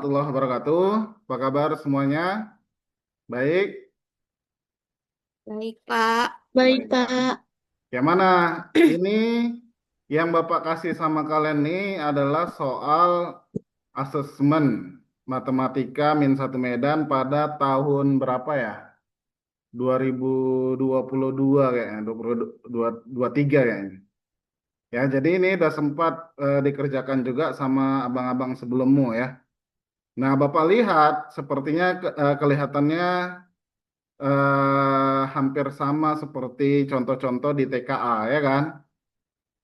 Warahmatullahi wabarakatuh. Apa kabar semuanya? Baik? Baik, Pak. Baik Baik, ya. Pak. Yang mana? Ini yang Bapak kasih sama kalian ini adalah soal asesmen matematika -1 Medan pada tahun berapa ya? 2022 kayaknya, 2023 kayaknya. Ya, jadi ini udah sempat dikerjakan juga sama abang-abang sebelummu ya. Nah, Bapak lihat sepertinya kelihatannya hampir sama seperti contoh-contoh di TKA, ya kan?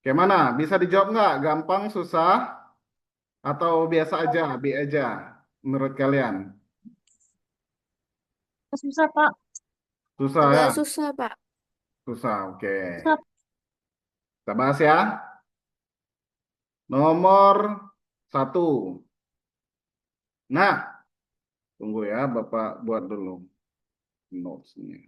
Gimana? Bisa dijawab nggak? Gampang, susah, atau biasa aja, B aja, menurut kalian? Susah, Pak. Susah ya? Agak susah, Pak. Susah, oke. Susah. Kita bahas ya. Nomor satu. Nah, tunggu ya, Bapak buat dulu notes-nya.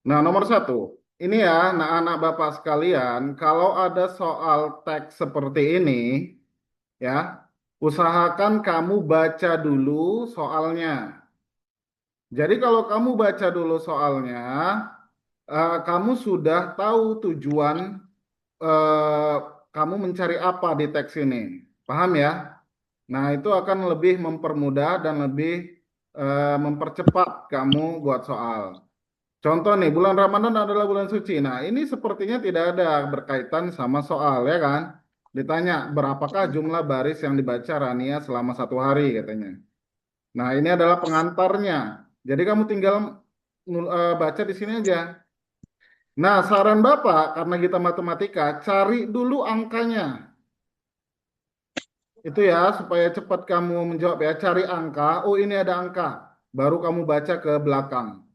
Nah, nomor satu. Ini ya, anak-anak Bapak sekalian, kalau ada soal teks seperti ini, ya, usahakan kamu baca dulu soalnya. Jadi kalau kamu baca dulu soalnya, kamu sudah tahu tujuan eh, kamu mencari apa di teks ini. Paham ya? Nah, itu akan lebih mempermudah dan lebih mempercepat kamu buat soal. Contoh nih, bulan Ramadan adalah bulan suci. Nah, ini sepertinya tidak ada berkaitan sama soal, ya kan? Ditanya, berapakah jumlah baris yang dibaca Rania selama 1 hari, katanya. Nah, ini adalah pengantarnya. Jadi kamu tinggal baca di sini aja. Nah, saran Bapak, karena kita matematika, cari dulu angkanya. Itu ya, supaya cepat kamu menjawab ya. Cari angka, oh ini ada angka. Baru kamu baca ke belakang.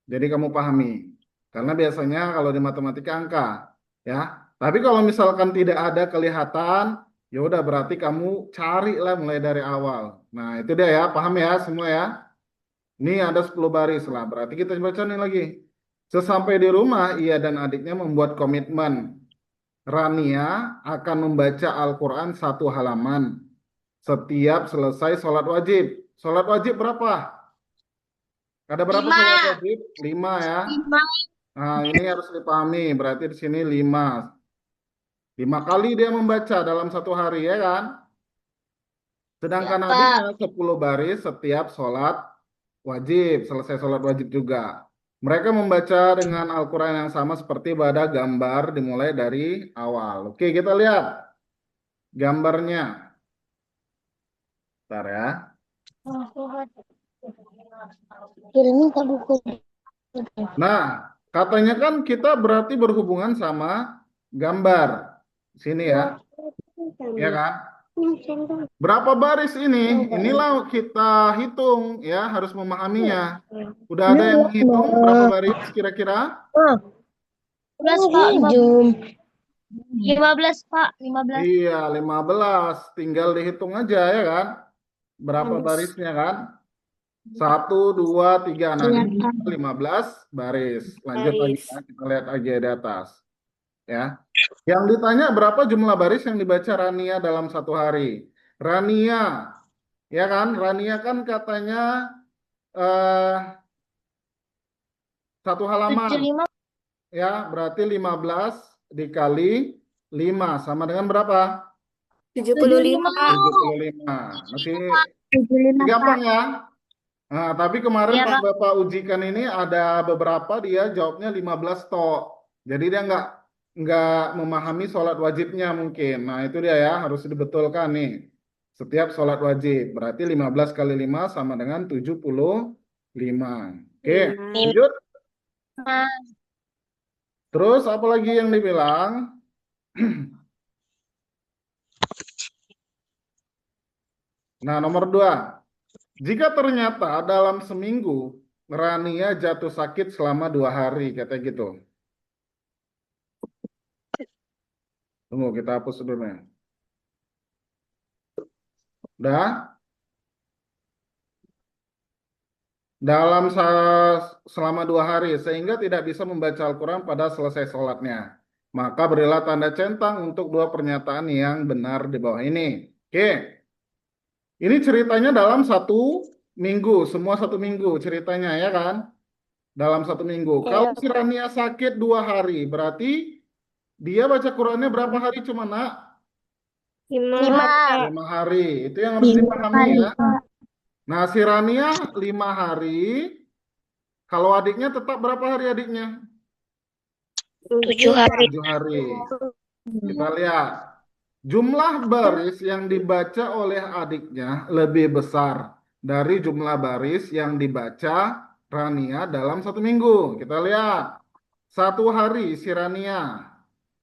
Jadi kamu pahami. Karena biasanya kalau di matematika angka, ya. Tapi kalau misalkan tidak ada kelihatan, ya udah berarti kamu carilah mulai dari awal. Nah, itu dia ya, paham ya semua ya. Ini ada 10 baris lah, berarti kita baca nih lagi. Sesampai di rumah, ia dan adiknya membuat komitmen. Rania akan membaca Al-Quran 1 halaman setiap selesai sholat wajib. Sholat wajib berapa? Ada berapa Lima. sholat wajib? 5 ya. Lima. Nah, ini harus dipahami. Berarti di sini 5. 5 kali dia membaca dalam 1 hari, ya kan? Ya, Sedangkan adiknya Pak. 10 baris setiap sholat wajib, selesai sholat wajib juga. Mereka membaca dengan Al-Quran yang sama seperti pada gambar dimulai dari awal. Oke, kita lihat gambarnya. Bentar ya. Kirimin ke buku. Nah, katanya kan kita berarti berhubungan sama gambar. Sini ya, ya kan? Berapa baris ini? Inilah kita hitung ya, harus memahaminya. Udah ada yang menghitung berapa baris kira-kira? 15, Pak. 15, Pak. 15. Iya, 15. Tinggal dihitung aja ya kan? Berapa barisnya kan? 1, 2, 3. Nah, di sini 15 baris. Lanjut lagi Baris. ya, kita lihat aja di atas. Ya. Yang ditanya berapa jumlah baris yang dibaca Rania dalam 1 hari? Rania, ya kan? Rania kan katanya eh, 1 halaman. 75. Ya, berarti 15 dikali 5 sama dengan berapa? 75, Pak. 75. Masih 75, gampang Pak. ya. Nah, tapi kemarin Iya, pas Pak. Bapak ujikan ini ada beberapa dia jawabnya 15 tok. Jadi dia nggak memahami sholat wajibnya mungkin. Nah, itu dia ya, harus dibetulkan nih. Setiap sholat wajib. Berarti 15 kali 5 sama dengan 75. Oke, 5. lanjut. Terus apa lagi yang dibilang? Nah, nomor 2. Jika ternyata dalam seminggu Rania jatuh sakit selama 2 hari, kata gitu. Tunggu, kita hapus dulu ya. Udah? Dalam selama 2 hari, sehingga tidak bisa membaca Al-Quran pada selesai sholatnya. Maka berilah tanda centang untuk dua pernyataan yang benar di bawah ini. Oke, ini ceritanya dalam satu minggu, semua satu minggu ceritanya ya kan? Dalam satu minggu. Kalau Iya, si Rania sakit 2 hari, berarti dia baca Qurannya berapa hari cuma nak? 5. 5 hari. Itu yang harus dipahami ya. Nah, si Rania 5 hari. Kalau adiknya tetap berapa hari adiknya? 7 hari. 7 hari. Kita lihat. Jumlah baris yang dibaca oleh adiknya lebih besar dari jumlah baris yang dibaca Rania dalam satu minggu. Kita lihat. 1 hari si Rania.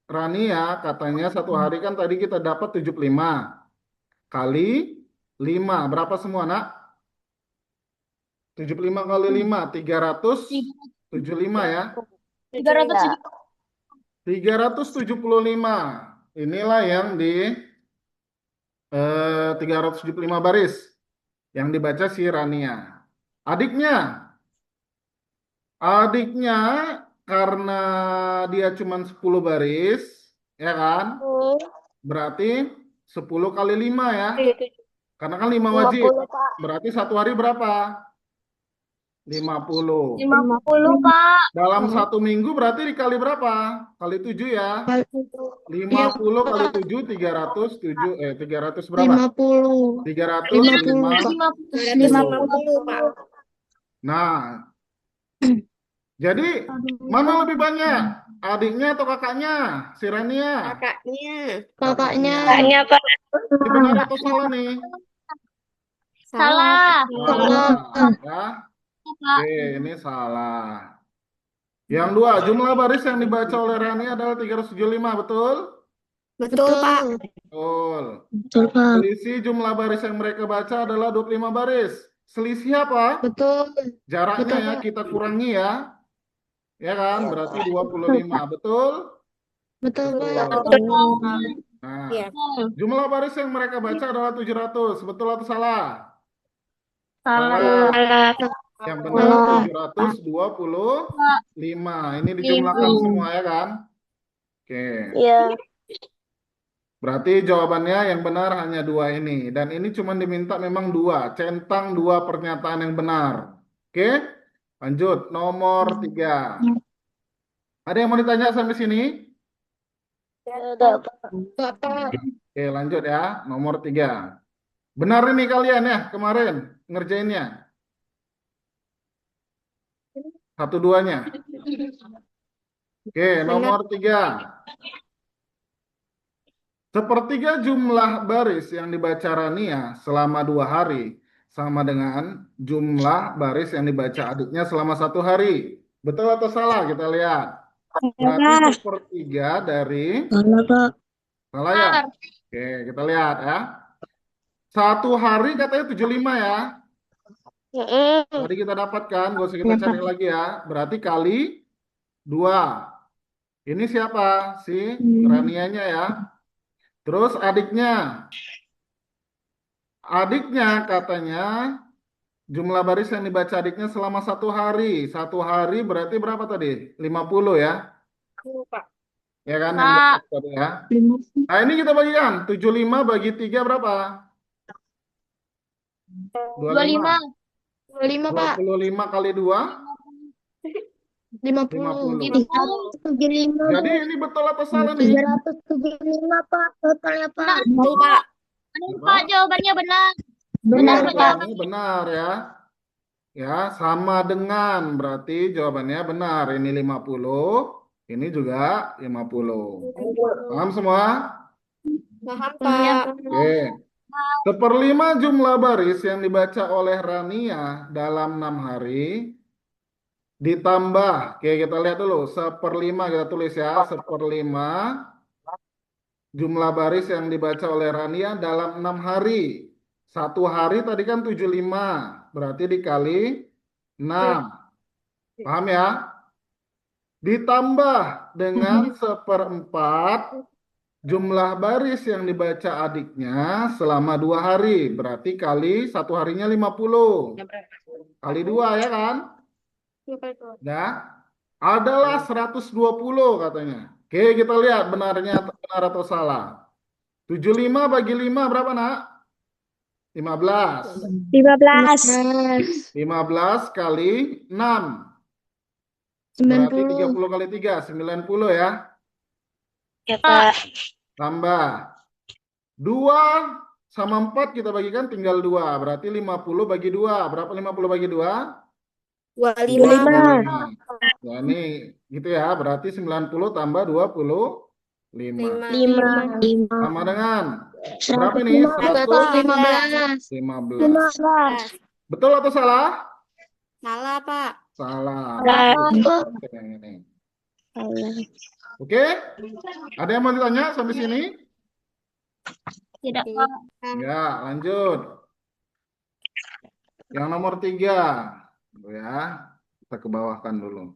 Rania katanya 1 hari kan tadi kita dapat 75 kali 5. Berapa semua nak? 75 kali 5, 375 ya. 375. Inilah yang di 375 baris yang dibaca si Rania. Adiknya, adiknya karena dia cuma 10 baris, ya kan? Berarti 10 kali 5 ya. Karena kan 5 wajib. 50, Pak. Berarti 1 hari berapa? 50. 50, Pak. Dalam satu minggu berarti dikali berapa? Kali 7 ya. 50 kali 7, 307. 300 berapa? 50. 305. 50, Pak. Nah, jadi mana lebih banyak? Adiknya atau kakaknya? Si Rania. Kakaknya. Pak. Ini benar atau salah nih? Salah. Salah. Ya. Pak. Oke, ini salah. Yang dua, jumlah baris yang dibaca oleh Rania adalah 375, betul? Betul, Pak. Betul. Betul, Pak. Selisih jumlah baris yang mereka baca adalah 25 baris. Selisih apa? Betul. Jaraknya Betul, ya, Pak. kita kurangi ya. Ya kan? Berarti 25. Betul? Betul, Pak. Nah, Iya. jumlah baris yang mereka baca adalah 700. Betul atau salah? Salah. Yang benar 725. Ini dijumlahkan semua ya kan? Oke. Iya. Berarti jawabannya yang benar hanya 2 ini. Dan ini cuma diminta memang 2. Centang 2 pernyataan yang benar. Oke. Lanjut. Nomor 3. Ada yang mau ditanya sampai sini? Udah, Pak. Pak. Oke, lanjut ya. Nomor 3. Benar ini kalian ya kemarin ngerjainnya. 1-2-nya. Oke, nomor 3. Sepertiga jumlah baris yang dibaca Rania selama 2 hari sama dengan jumlah baris yang dibaca adiknya selama 1 hari. Betul atau salah? Kita lihat. Berarti sepertiga dari Salah, Pak. salah ya. Oke, kita lihat ya. 1 hari katanya 75 ya. Tadi kita dapatkan, gak usah kita cari lagi ya. Berarti kali 2. Ini siapa? Si Ranianya ya. Terus adiknya. Adiknya katanya jumlah baris yang dibaca adiknya selama 1 hari. 1 hari berarti berapa tadi? 50 ya. Ya kan yang dapat tadi ya. Nah ini kita bagikan. 75 bagi 3 berapa? 25. 25, Pak. 25 kali 2. 50. 75. Jadi ini betul atau salah nih? 375, Pak. Totalnya, Pak. Betul, Pak. Pak, jawabannya benar. Benar, Pak. jawabannya benar ya. Ya, sama dengan berarti jawabannya benar. Ini 50, ini juga 50. Paham semua? Paham, Pak. Oke. 1/5 jumlah baris yang dibaca oleh Rania dalam 6 hari ditambah. Oke, kita lihat dulu. 1/5 kita tulis ya. 1/5 jumlah baris yang dibaca oleh Rania dalam 6 hari. 1 hari tadi kan 75. Berarti dikali 6. Paham ya? Ditambah dengan 1/4 jumlah baris yang dibaca adiknya selama 2 hari. Berarti kali 1 harinya 50. Kali 2 ya kan? Ya. Adalah 120 katanya. Oke, kita lihat benar atau salah. 75 bagi 5 berapa, Nak? 15. 15. 15 kali 6. Berarti 30 kali 3, 90 ya. Ya, Pak. Tambah 2 sama 4 kita bagikan tinggal 2. Berarti 50 bagi 2. Berapa 50 bagi 2? 25. 25. Ya, ini gitu ya. Berarti 90 tambah 25. 5. Sama dengan berapa ini? 115. 115. Betul atau salah? Salah, Pak. Salah. Salah. Yang ini. Oke? Ada yang mau ditanya sampai sini? Tidak, Pak. Ya, lanjut. Yang nomor 3. Ya, kita ke bawahkan dulu.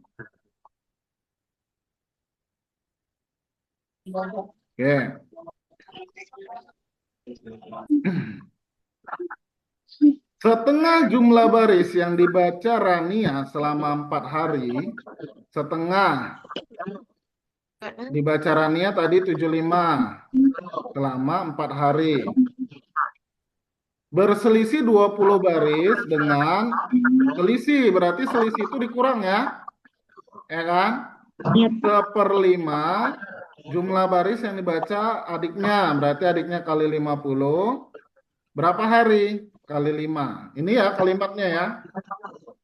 Oke. Setengah jumlah baris yang dibaca Rania selama 4 hari, setengah dibaca Rania tadi 75 selama 4 hari. Berselisih 20 baris dengan selisih, berarti selisih itu dikurang ya. Ya kan? 1/5 jumlah baris yang dibaca adiknya, berarti adiknya kali 50. Berapa hari? Kali 5. Ini ya kalimatnya ya.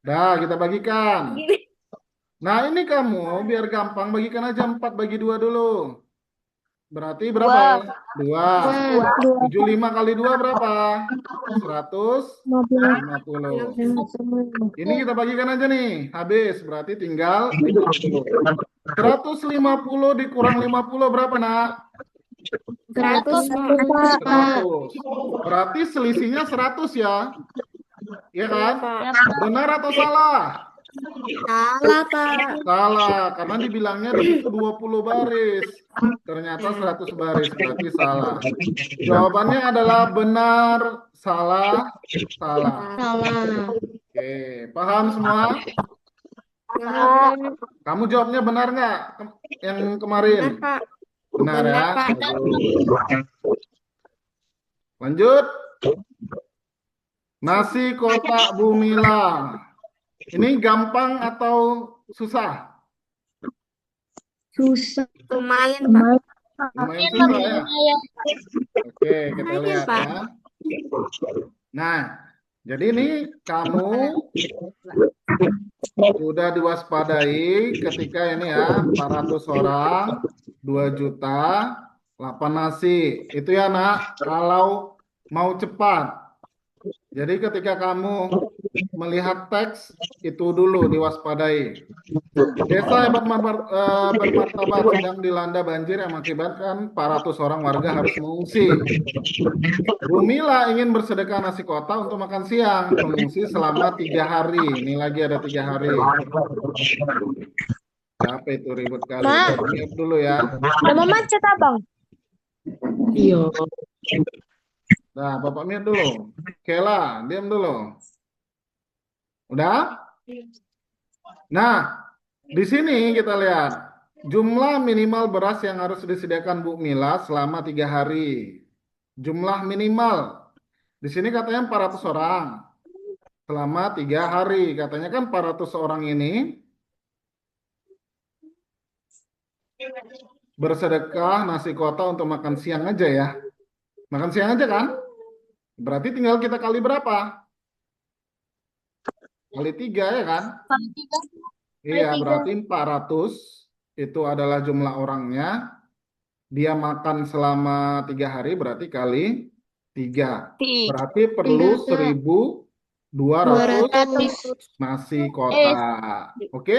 Dah, kita bagikan. Nah, ini kamu biar gampang bagikan aja 4 bagi 2 dulu. Berarti berapa? 2. 75 kali 2 berapa? 150. Ini kita bagikan aja nih. Habis. Berarti tinggal 50. 150 dikurang 50 berapa, Nak? 100, 100. Berarti selisihnya 100 ya. Iya kan? Benar atau salah? Salah, Pak. Salah, karena dibilangnya di situ 20 baris. Ternyata 100 baris, berarti salah. Jawabannya adalah benar, salah, salah. Salah. Oke, paham semua? Kamu jawabnya benar nggak? Yang kemarin? Benar, Pak. Benar ya? Benar, Pak. Bagus. Lanjut. Nasi kotak Bumila. Ini gampang atau susah? Susah. Lumayan, Pak. Lumayan susah ya? Ya. Oke, kita Lumayan, lihat Pak. ya. Nah, jadi ini kamu sudah diwaspadai ketika ini ya, 400 orang, 2 juta, 8 nasi. Itu ya, Nak, kalau mau cepat. Jadi ketika kamu melihat teks, itu dulu diwaspadai. Desa bermartabat sedang dilanda banjir yang mengakibatkan 400 orang warga harus mengungsi. Bumila ingin bersedekah nasi kotak untuk makan siang, mengungsi selama 3 hari. Ini lagi ada 3 hari. Siapa itu ribut kali? Lihat dulu ya. Udah mau macet, Abang? Iya. Nah, Bapak lihat dulu. Kela, diam dulu. Udah? Nah, di sini kita lihat jumlah minimal beras yang harus disediakan Bu Mila selama 3 hari. Jumlah minimal. Di sini katanya 400 orang. Selama 3 hari. Katanya kan 400 orang ini bersedekah nasi kotak untuk makan siang aja ya. Makan siang aja kan? Berarti tinggal kita kali berapa? Kali 3 ya kan? Iya, berarti 400 itu adalah jumlah orangnya. Dia makan selama 3 hari berarti kali 3. Berarti perlu 1.200 nasi kotak. Oke?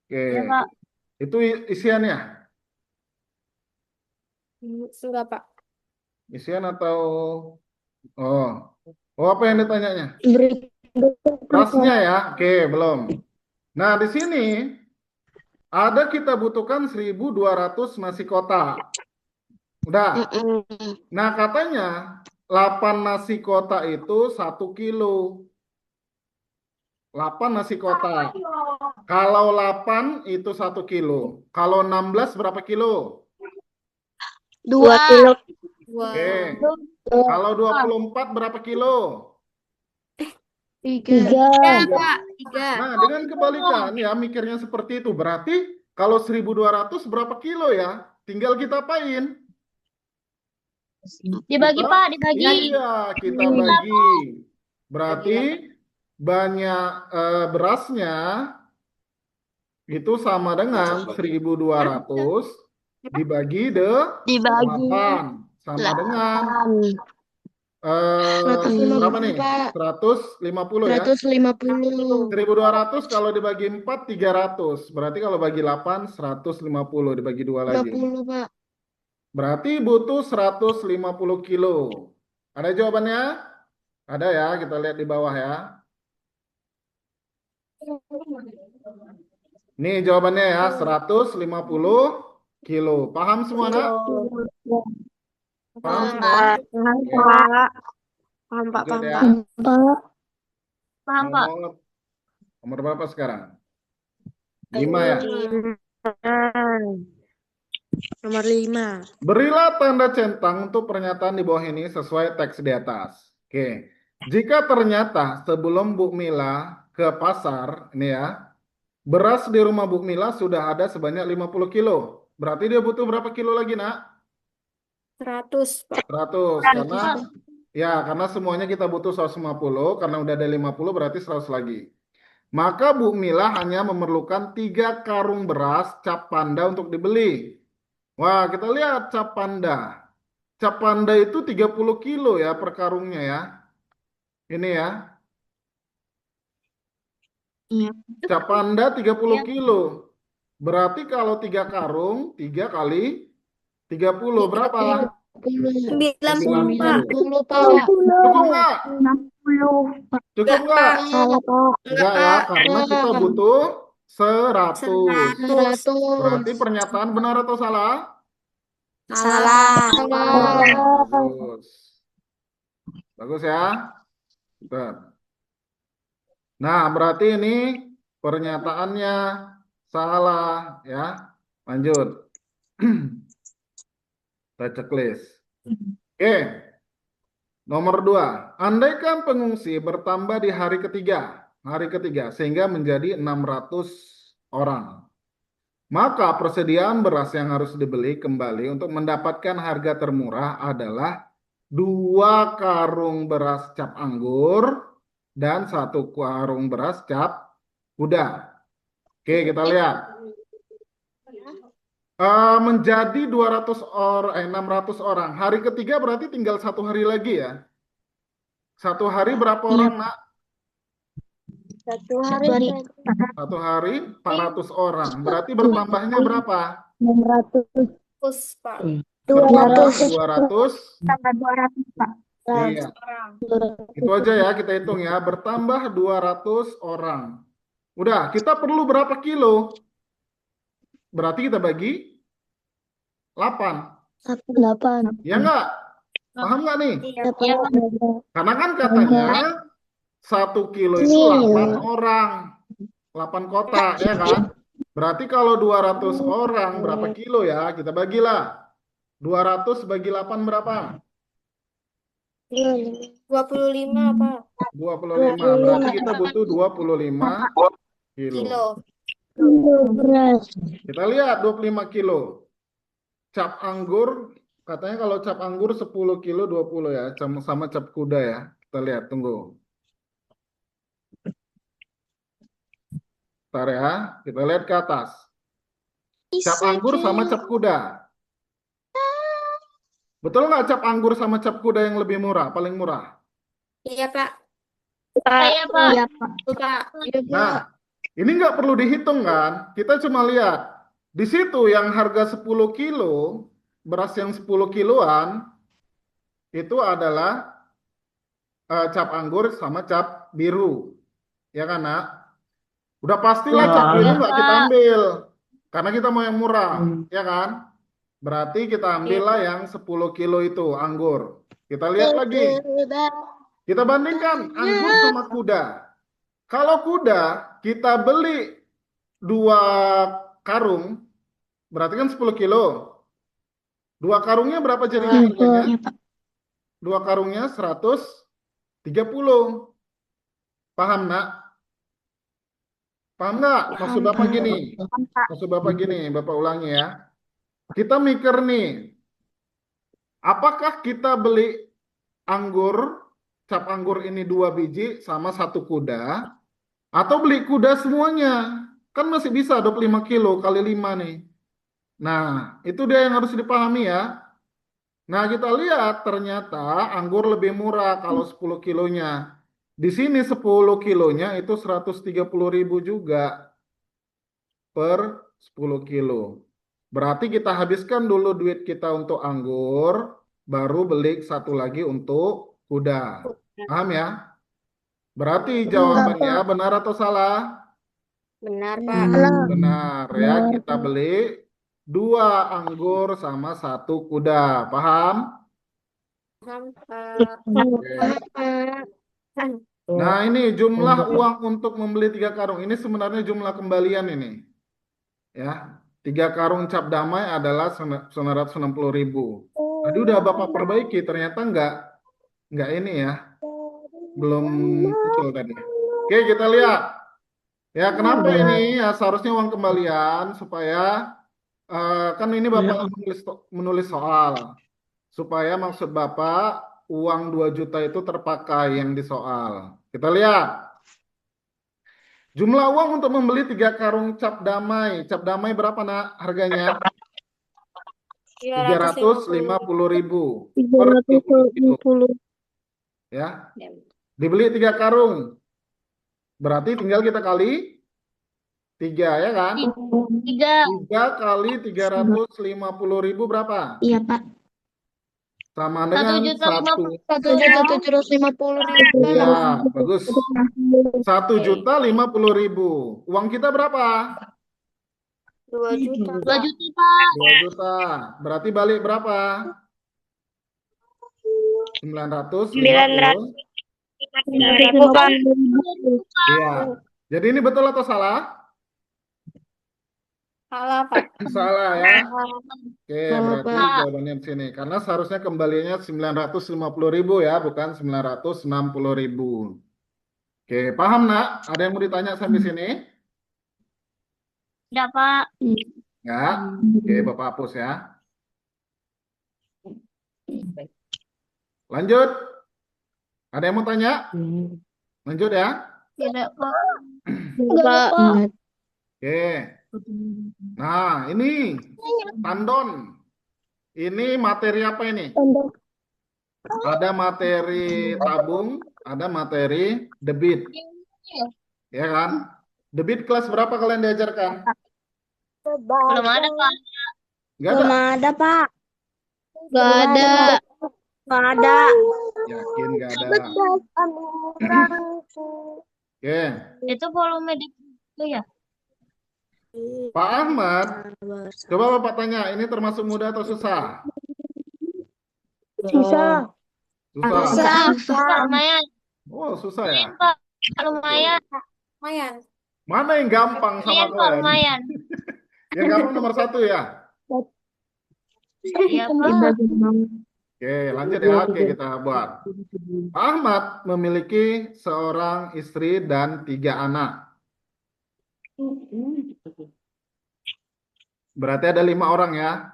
Oke. Ya, Pak. Itu isiannya. Enggak, Pak. Isian atau oh. Oh, apa yang ditanyanya? Berikut. Rasnya ya. Oke, belum. Nah, di sini ada kita butuhkan 1.200 nasi kotak. Udah. Nah, katanya 8 nasi kotak itu 1 kilo. 8 nasi kotak. Kalau 8 itu 1 kilo. Kalau 16 berapa kilo? 2 kilo. Oke. Dua. Kalau 24 berapa kilo? 3. Pak. 3. Nah, dengan kebalikan ya mikirnya seperti itu. Berarti kalau 1.200 berapa kilo ya? Tinggal kita apain? Dibagi, Kita- Pak, dibagi. Iya, kita bagi. Berarti banyak berasnya itu sama dengan 1.200 dibagi Dibagi 8 sama dengan 150, berapa nih? Pak. 150 ya. 150. 1.200 kalau dibagi 4 300. Berarti kalau bagi 8 150 dibagi 2 lagi. 50, Pak. Berarti butuh 150 kilo. Ada jawabannya? Ada ya, kita lihat di bawah ya. Nih jawabannya ya, 150 kilo. Paham semua, Nak? Paham semua? Paham, Oke. Pak. Paham, Pak. Lanjut Paham, ya. Pak. Paham, Pak. Nomor berapa sekarang? 5 ya. Nomor 5. Berilah tanda centang untuk pernyataan di bawah ini sesuai teks di atas. Oke. Jika ternyata sebelum Bu Mila ke pasar, ini ya, beras di rumah Bu Mila sudah ada sebanyak 50 kilo. Berarti dia butuh berapa kilo lagi, Nak? 100, Pak. 100. Karena semuanya kita butuh 150, karena udah ada 50 berarti 100 lagi. Maka Bu Mila hanya memerlukan 3 karung beras cap panda untuk dibeli. Wah, kita lihat cap panda. Cap panda itu 30 kilo ya per karungnya ya. Ini ya. Iya. Cap panda 30 Iya. kilo. Berarti kalau 3 karung, 3 kali 30 berapa? 90, 90. Pak. Cukup nggak? 60. Cukup nggak? Salah, Pak. Enggak ya, karena kita butuh 100. 100. Berarti pernyataan benar atau salah? Salah. Bagus. Bagus ya. Bentar. Nah, berarti ini pernyataannya salah ya. Lanjut. Kita checklist. Oke. Nomor 2. Andaikan pengungsi bertambah di hari ketiga sehingga menjadi 600 orang. Maka persediaan beras yang harus dibeli kembali untuk mendapatkan harga termurah adalah 2 karung beras cap anggur dan 1 karung beras cap kuda. Oke, kita lihat. Menjadi 600 orang. Hari ketiga berarti tinggal 1 hari lagi ya. 1 hari berapa orang, Nak? 1 hari. 1 hari 400 orang. Berarti bertambahnya berapa? 600. Pak. Bertambah 200. 200. Tambah 200, Pak. Iya. Itu aja ya kita hitung ya. Bertambah 200 orang. Udah, kita perlu berapa kilo? Berarti kita bagi 8. 8. Ya enggak? Paham nggak nih? Iya. Karena kan katanya 1 kilo itu 8 orang. 8 kotak, ya kan? Berarti kalau 200 orang berapa kilo ya? Kita bagilah. 200 bagi 8 berapa? 25, Pak. 25. Berarti kita butuh 25 kilo. Beras. Kita lihat 25 kilo. Cap anggur, katanya kalau cap anggur 10 kilo 20 ya. Sama cap kuda ya. Kita lihat, tunggu. Bentar ya, kita lihat ke atas. Cap anggur sama cap kuda. Betul nggak cap anggur sama cap kuda yang lebih murah, paling murah? Iya, Pak. Iya, Pak. Iya, Pak. Pak. Nah, ini nggak perlu dihitung kan? Kita cuma lihat. Di situ yang harga 10 kilo, beras yang 10 kiloan, itu adalah cap anggur sama cap biru. Ya kan, Nak? Udah pastilah cap biru nggak kita ambil. Karena kita mau yang murah. Ya kan? Berarti kita ambillah yang 10 kilo itu, anggur. Kita lihat lagi. Kita bandingkan anggur sama kuda. Kalau kuda kita beli 2 karung, berarti kan 10 kilo. 2 karungnya berapa jadinya harganya? Iya, Pak. 2 karungnya 130. Paham, Nak? Paham nggak? Maksud Bapak gini. Maksud Bapak gini, Bapak ulangi ya. Kita mikir nih, apakah kita beli anggur, cap anggur ini 2 biji sama 1 kuda, atau beli kuda semuanya? Kan masih bisa 25 kilo kali 5 nih. Nah, itu dia yang harus dipahami ya. Nah, kita lihat ternyata anggur lebih murah kalau 10 kilonya. Di sini 10 kilonya itu 130.000 juga per 10 kilo. Berarti kita habiskan dulu duit kita untuk anggur, baru beli satu lagi untuk kuda. Paham ya? Berarti jawabannya benar atau salah? Benar, Pak. Benar ya, kita beli 2 anggur sama 1 kuda. Paham? Paham, Pak. Oke. Paham. Nah, ini jumlah uang untuk membeli 3 karung. Ini sebenarnya jumlah kembalian ini. Ya, 3 karung cap damai adalah 960.000. Tadi udah Bapak perbaiki, ternyata nggak ini ya, belum muncul tadi. Oke, kita lihat. Ya, kenapa ini? Ya, seharusnya uang kembalian supaya kan ini Bapak menulis soal. Supaya maksud Bapak uang 2 juta itu terpakai yang di soal. Kita lihat. Jumlah uang untuk membeli 3 karung cap damai. Cap damai berapa, Nak, harganya? 350.000 per kilo. 350. Ya. Dibeli 3 karung. Berarti tinggal kita kali 3 ya kan? 3 kali 350.000 berapa? Iya, Pak. Sama dengan 1. 1.750.000. Ya, bagus. 1.050.000. Uang kita berapa? 2 juta, 2 Pak. juta, Pak. 2 juta. Berarti balik berapa? 950. Iya. Jadi ini betul atau salah? Salah, Pak. Salah ya. Oke, Salah, berarti Pak. jawabannya di sini. Karena seharusnya kembalinya 950.000 ya, bukan 960.000. Oke, paham, Nak? Ada yang mau ditanya sampai sini? Tidak, Pak. Enggak? Oke, Bapak hapus ya. Lanjut. Ada yang mau tanya? Lanjut ya. Tidak, Pak. Enggak, Pak. Oke. Nah, ini tandon. Ini materi apa ini? Ada materi tabung, ada materi debit. Ya kan? Debit kelas berapa kalian diajarkan? Belum ada, Pak. Enggak ada? ada, Pak. Enggak ada. Enggak ada. Yakin enggak ada? Oke. Itu volume itu ya? Pak Ahmad, coba Bapak tanya, ini termasuk mudah atau susah? Susah. Susah. Lumayan. Oh, susah ya? Pak. Lumayan. Lumayan. Mana yang gampang sama Lumayan, Pak. kalian? Lumayan. Yang gampang nomor 1 ya? Iya, Pak. Oke, lanjut ya. Oke, kita buat. Pak Ahmad memiliki seorang istri dan 3 anak. Berarti ada 5 orang ya.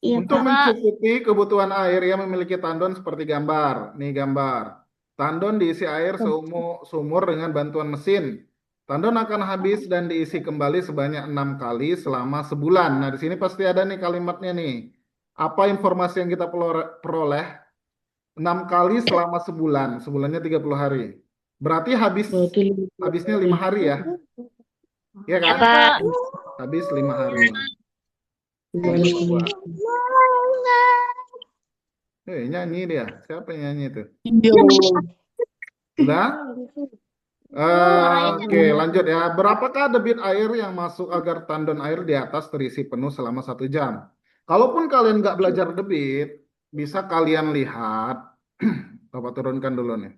Iya, Untuk Pak. mencukupi kebutuhan air, ia memiliki tandon seperti gambar. Nih gambar. Tandon diisi air sumur dengan bantuan mesin. Tandon akan habis dan diisi kembali sebanyak 6 kali selama sebulan. Nah, di sini pasti ada nih kalimatnya nih. Apa informasi yang kita peroleh? 6 kali selama sebulan. Sebulannya 30 hari. Berarti habisnya 5 hari ya. Iya kan? Pak. Habis 5 hari. Nyanyi dia. Siapa yang nyanyi itu? Sudah? Oke, lanjut ya. Berapakah debit air yang masuk agar tandon air di atas terisi penuh selama 1 jam? Kalaupun kalian nggak belajar debit, bisa kalian lihat. Bapak turunkan dulu nih.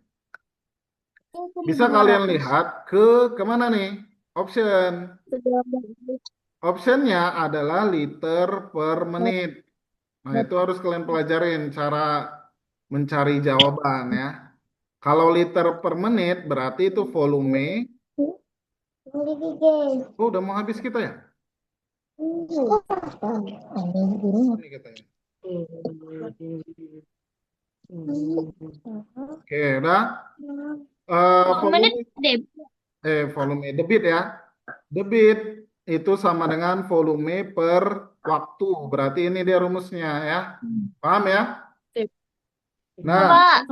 Bisa kalian lihat kemana nih? Option. Optionnya adalah liter per menit. Nah, itu harus kalian pelajarin cara mencari jawaban ya. Kalau liter per menit berarti itu volume. Oh, udah mau habis kita ya? Ini katanya. Oke, udah. Volume, volume debit ya. Debit itu sama dengan volume per waktu. Berarti ini dia rumusnya ya. Paham ya? Nah,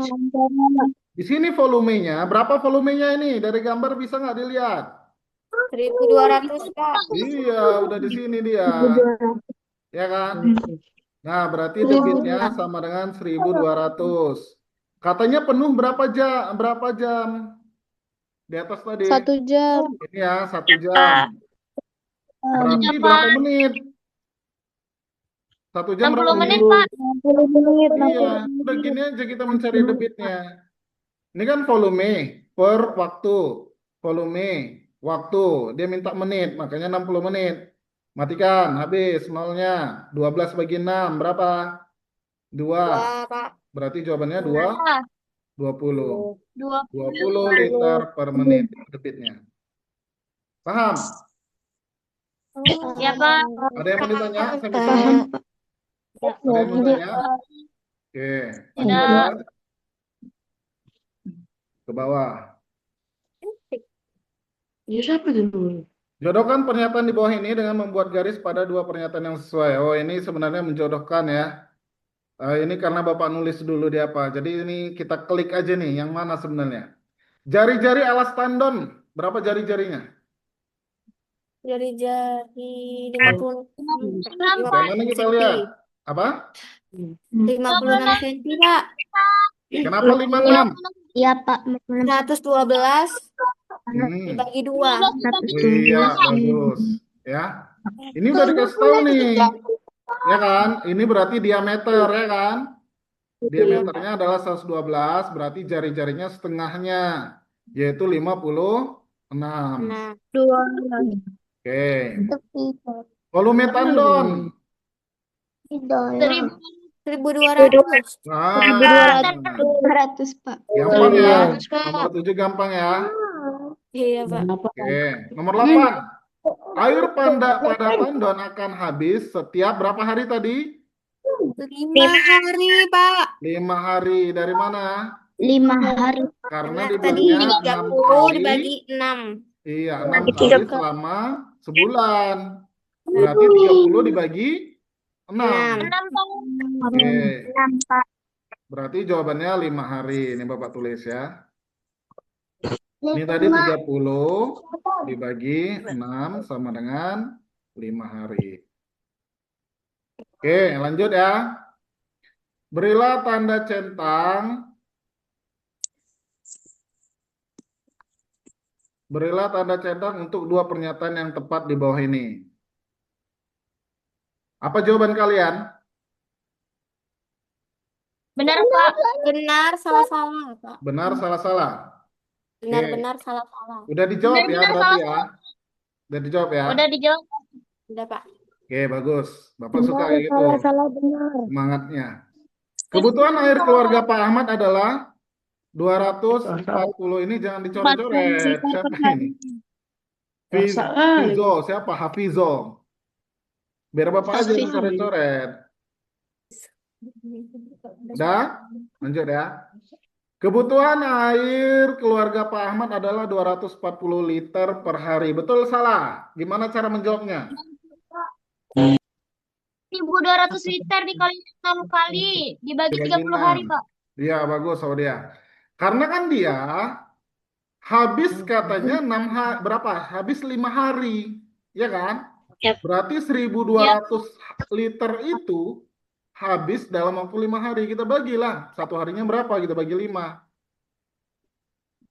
di sini volumenya, berapa volumenya ini? Dari gambar bisa nggak dilihat? 1.200 Pak. Iya, udah di sini dia. Ya kan? Nah, berarti debitnya sama dengan 1.200. Katanya penuh berapa jam? Berapa jam? Di atas tadi. 1 jam. Ini ya, 1 jam. Berarti berapa menit? 1 jam berapa 60 menit, menit? Pak. 60 menit. Iya, udah gini aja kita mencari debitnya. Ini kan volume per waktu. Volume, waktu. Dia minta menit, makanya 60 menit. Matikan, habis nolnya. 12 bagi 6, berapa? 2. Wah, Pak. Berarti jawabannya 20. 20 20. liter per menit debitnya. Paham? Ya, Pak. Ada yang mau ditanya sampai sini? Ada yang mau tanya? Oke, lanjut ke bawah. Ya siapa dulu? Jodohkan pernyataan di bawah ini dengan membuat garis pada dua pernyataan yang sesuai. Oh, ini sebenarnya menjodohkan ya. Ini karena Bapak nulis dulu di apa. Jadi ini kita klik aja nih, yang mana sebenarnya. Jari-jari alas tandon, berapa jari-jarinya? Jari-jari 50. Yang mana kita lihat? Apa? 56 cm, Pak. Kenapa 56? Iya, Pak. 112 Hmm, dibagi 2. iya, bagus. Ya, ini udah dikasih tahu nih. Ya kan? Ini berarti diameter, ya kan? Diameternya adalah 112, berarti jari-jarinya setengahnya, yaitu 56. Nah, Oke. Volume tandon. 1.200. Nah, 200, Pak. gampang ya. Nomor 7 gampang ya. Iya, Pak. Oke. Nomor 8. Air pada tandon akan habis setiap berapa hari tadi? 5 hari, Pak. 5 hari. Dari mana? 5 hari. Karena Tadi dibilangnya 6 30 kali. dibagi 6. Iya, 6 kali selama sebulan. Berarti 30 dibagi 6. 6. Oke. Berarti jawabannya 5 hari. Ini Bapak tulis ya. Ini tadi 30 dibagi 6 sama dengan 5 hari. Oke, lanjut ya. Berilah tanda centang. Berilah tanda centang untuk dua pernyataan yang tepat di bawah ini. Apa jawaban kalian? Benar, Pak. Benar, salah-salah, Pak. Benar, salah-salah. Benar-benar salah-salah. Udah dijawab ya berarti ya. Udah dijawab ya. Udah dijawab. Udah, Pak. Oke, bagus. Bapak suka kayak gitu. Benar. Semangatnya. Kebutuhan air keluarga Pak Ahmad adalah 240. Ini jangan dicoret-coret. Siapa ini? Hafizo. Siapa? Hafizo. Biar Bapak aja yang coret-coret. Udah? Lanjut ya. Kebutuhan air keluarga Pak Ahmad adalah 240 liter per hari. Betul salah? Gimana cara menjawabnya? 1.200 liter dikali 6 kali dibagi Dibagi 30 hari, 6. Pak. Iya, bagus sama dia. Karena kan dia habis katanya berapa? Habis 5 hari. Ya kan? Yap. Berarti 1.200 liter itu habis dalam waktu 5 hari. Kita bagilah. Satu harinya berapa? Kita bagi 5.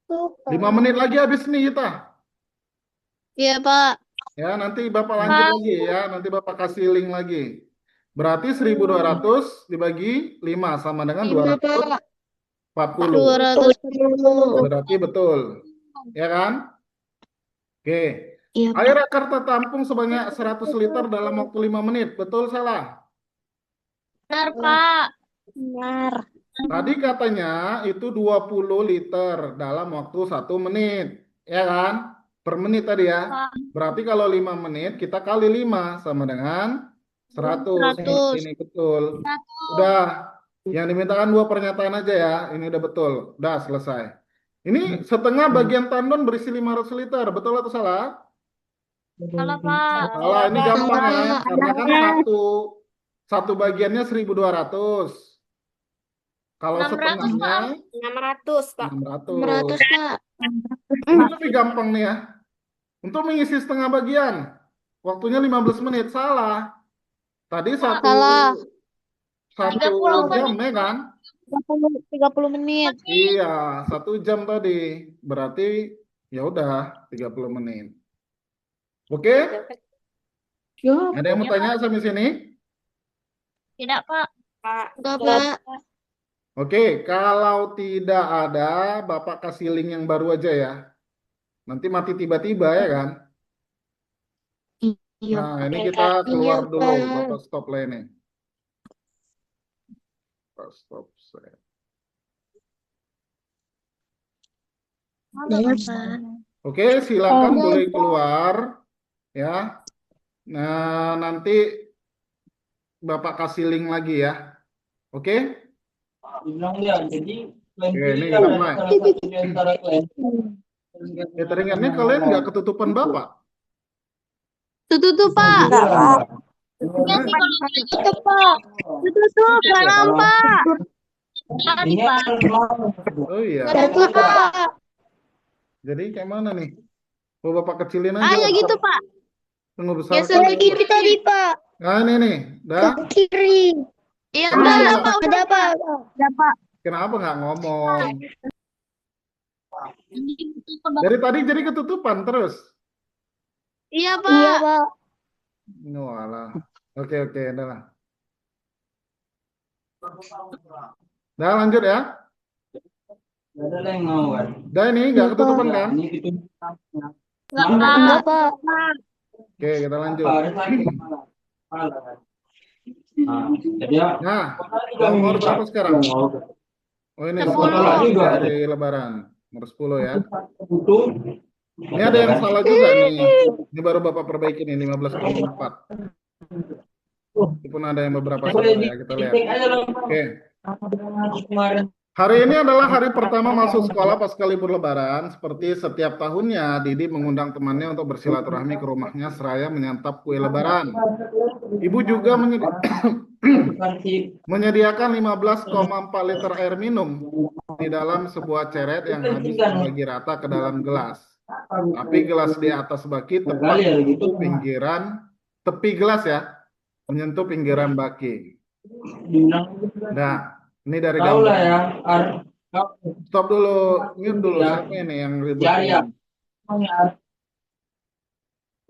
5 menit lagi habis nih kita. Iya, Pak. Ya, nanti Bapak lanjut lagi ya. Nanti Bapak kasih link lagi. Berarti 1.200 dibagi 5 sama dengan 240. 240. Berarti betul. ya kan? Oke. Iya, Air Pak. akan tertampung sebanyak 100 liter dalam waktu 5 menit. Betul salah? Benar, Pak. Benar. Tadi katanya itu 20 liter dalam waktu 1 menit. Ya kan? Per menit tadi ya. Pak. Berarti kalau 5 menit kita kali 5 sama dengan 100. 100. Ini betul. Udah. Yang dimintakan 2 pernyataan aja ya. Ini udah betul. Udah selesai. Ini setengah bagian tandon berisi 500 liter. Betul atau salah? Salah, Pak. Salah. Ini gampang ya. Salah. Karena kan satu bagiannya 1.200. Kalau 600, setengahnya Pak. 600, Pak. 600. 600, Pak. Ini lebih gampang nih ya. Untuk mengisi setengah bagian. Waktunya 15 menit. Salah. Tadi Salah. satu 30 jam menit. ya kan? 30 menit. Iya, 1 jam tadi. Berarti ya udah 30 menit. Oke? Ya, Ada yang mau tanya sampai sini? Tidak, Pak. Pak. Enggak, Pak. Oke, kalau tidak ada, Bapak kasih link yang baru aja ya. Nanti mati tiba-tiba ya kan? Iya, Nah, Pak. ini kita keluar Iya, dulu. Pak. Bapak stop lah ini. Bapak stop. Iya, Pak. Oke, silakan boleh keluar ya. Nah, nanti Bapak kasih link lagi ya. Oke? Bilang dia, jadi klaim Oke, diri ini adalah ramai. salah satu di antara klaim. Cateringannya kalian nggak ketutupan Bapak? Tutup, Pak. Enggak, Pak. Iya sih, kalau boleh tutup, Pak. Tutup, Pak. Nampak. Tadi, Ini Pak. Oh iya. Tutup, Pak. Jadi kayak mana nih? Oh, Bapak kecilin aja. Ah, ya gitu, Pak. Tunggu besar Geser ke kiri tadi, Pak. Nah, ini nih. Dah. Kiri. Iya, Kenapa? ada, Pak. Ada, Pak. Ada, Pak. Kenapa nggak ngomong? Ini tutup, Pak. Dari tadi jadi ketutupan terus. Iya, Pak. Iya, Pak. Walah. Oke, udah lah. Dah lanjut ya. Nggak ada yang mau kan? Dah ini nggak ketutupan kan? Ini itu. Enggak, Pak. Oke, kita lanjut. Harus lagi malah. Malah kan. Nah, jadi ya. Nah, nomor berapa sekarang? Oh ini 10. hari Lebaran. Nomor 10 ya. Butuh. Ini ada yang salah juga nih. Ini baru Bapak perbaiki nih 15,4. Meskipun ada yang beberapa salah ya, kita lihat. Oke. Kemarin. Hari ini adalah hari pertama masuk sekolah pasca libur Lebaran. Seperti setiap tahunnya, Didi mengundang temannya untuk bersilaturahmi ke rumahnya seraya menyantap kue Lebaran. Ibu juga menyediakan 15,4 liter air minum di dalam sebuah ceret yang habis dibagi rata ke dalam gelas. Tapi gelas di atas baki tepat menyentuh pinggiran tepi gelas ya, menyentuh pinggiran baki. Nah, ini dari Tahu lah gambar. ya. Stop dulu, mute dulu. Ya. Siapa ini yang ribut? Ya.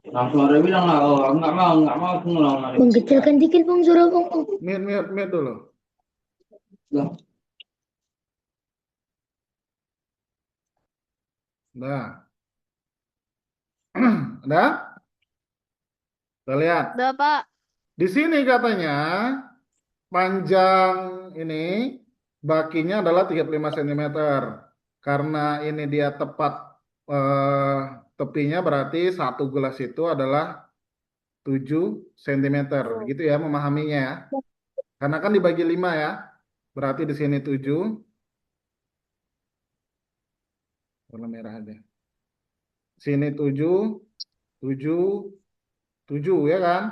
Langsung ada bilang lah, oh nggak mau aku ngulang lagi. Mengkecilkan dikit, Bang, suara Bang. Mute dulu. Lah, Nah, ada? Kita lihat. Udah, Pak. Di sini katanya panjang ini bakinya adalah 35 cm. Karena ini dia tepat tepinya berarti satu gelas itu adalah 7 cm. Gitu ya memahaminya ya. Karena kan dibagi 5 ya. Berarti di sini 7. Warna merah aja. Sini 7, 7 ya kan?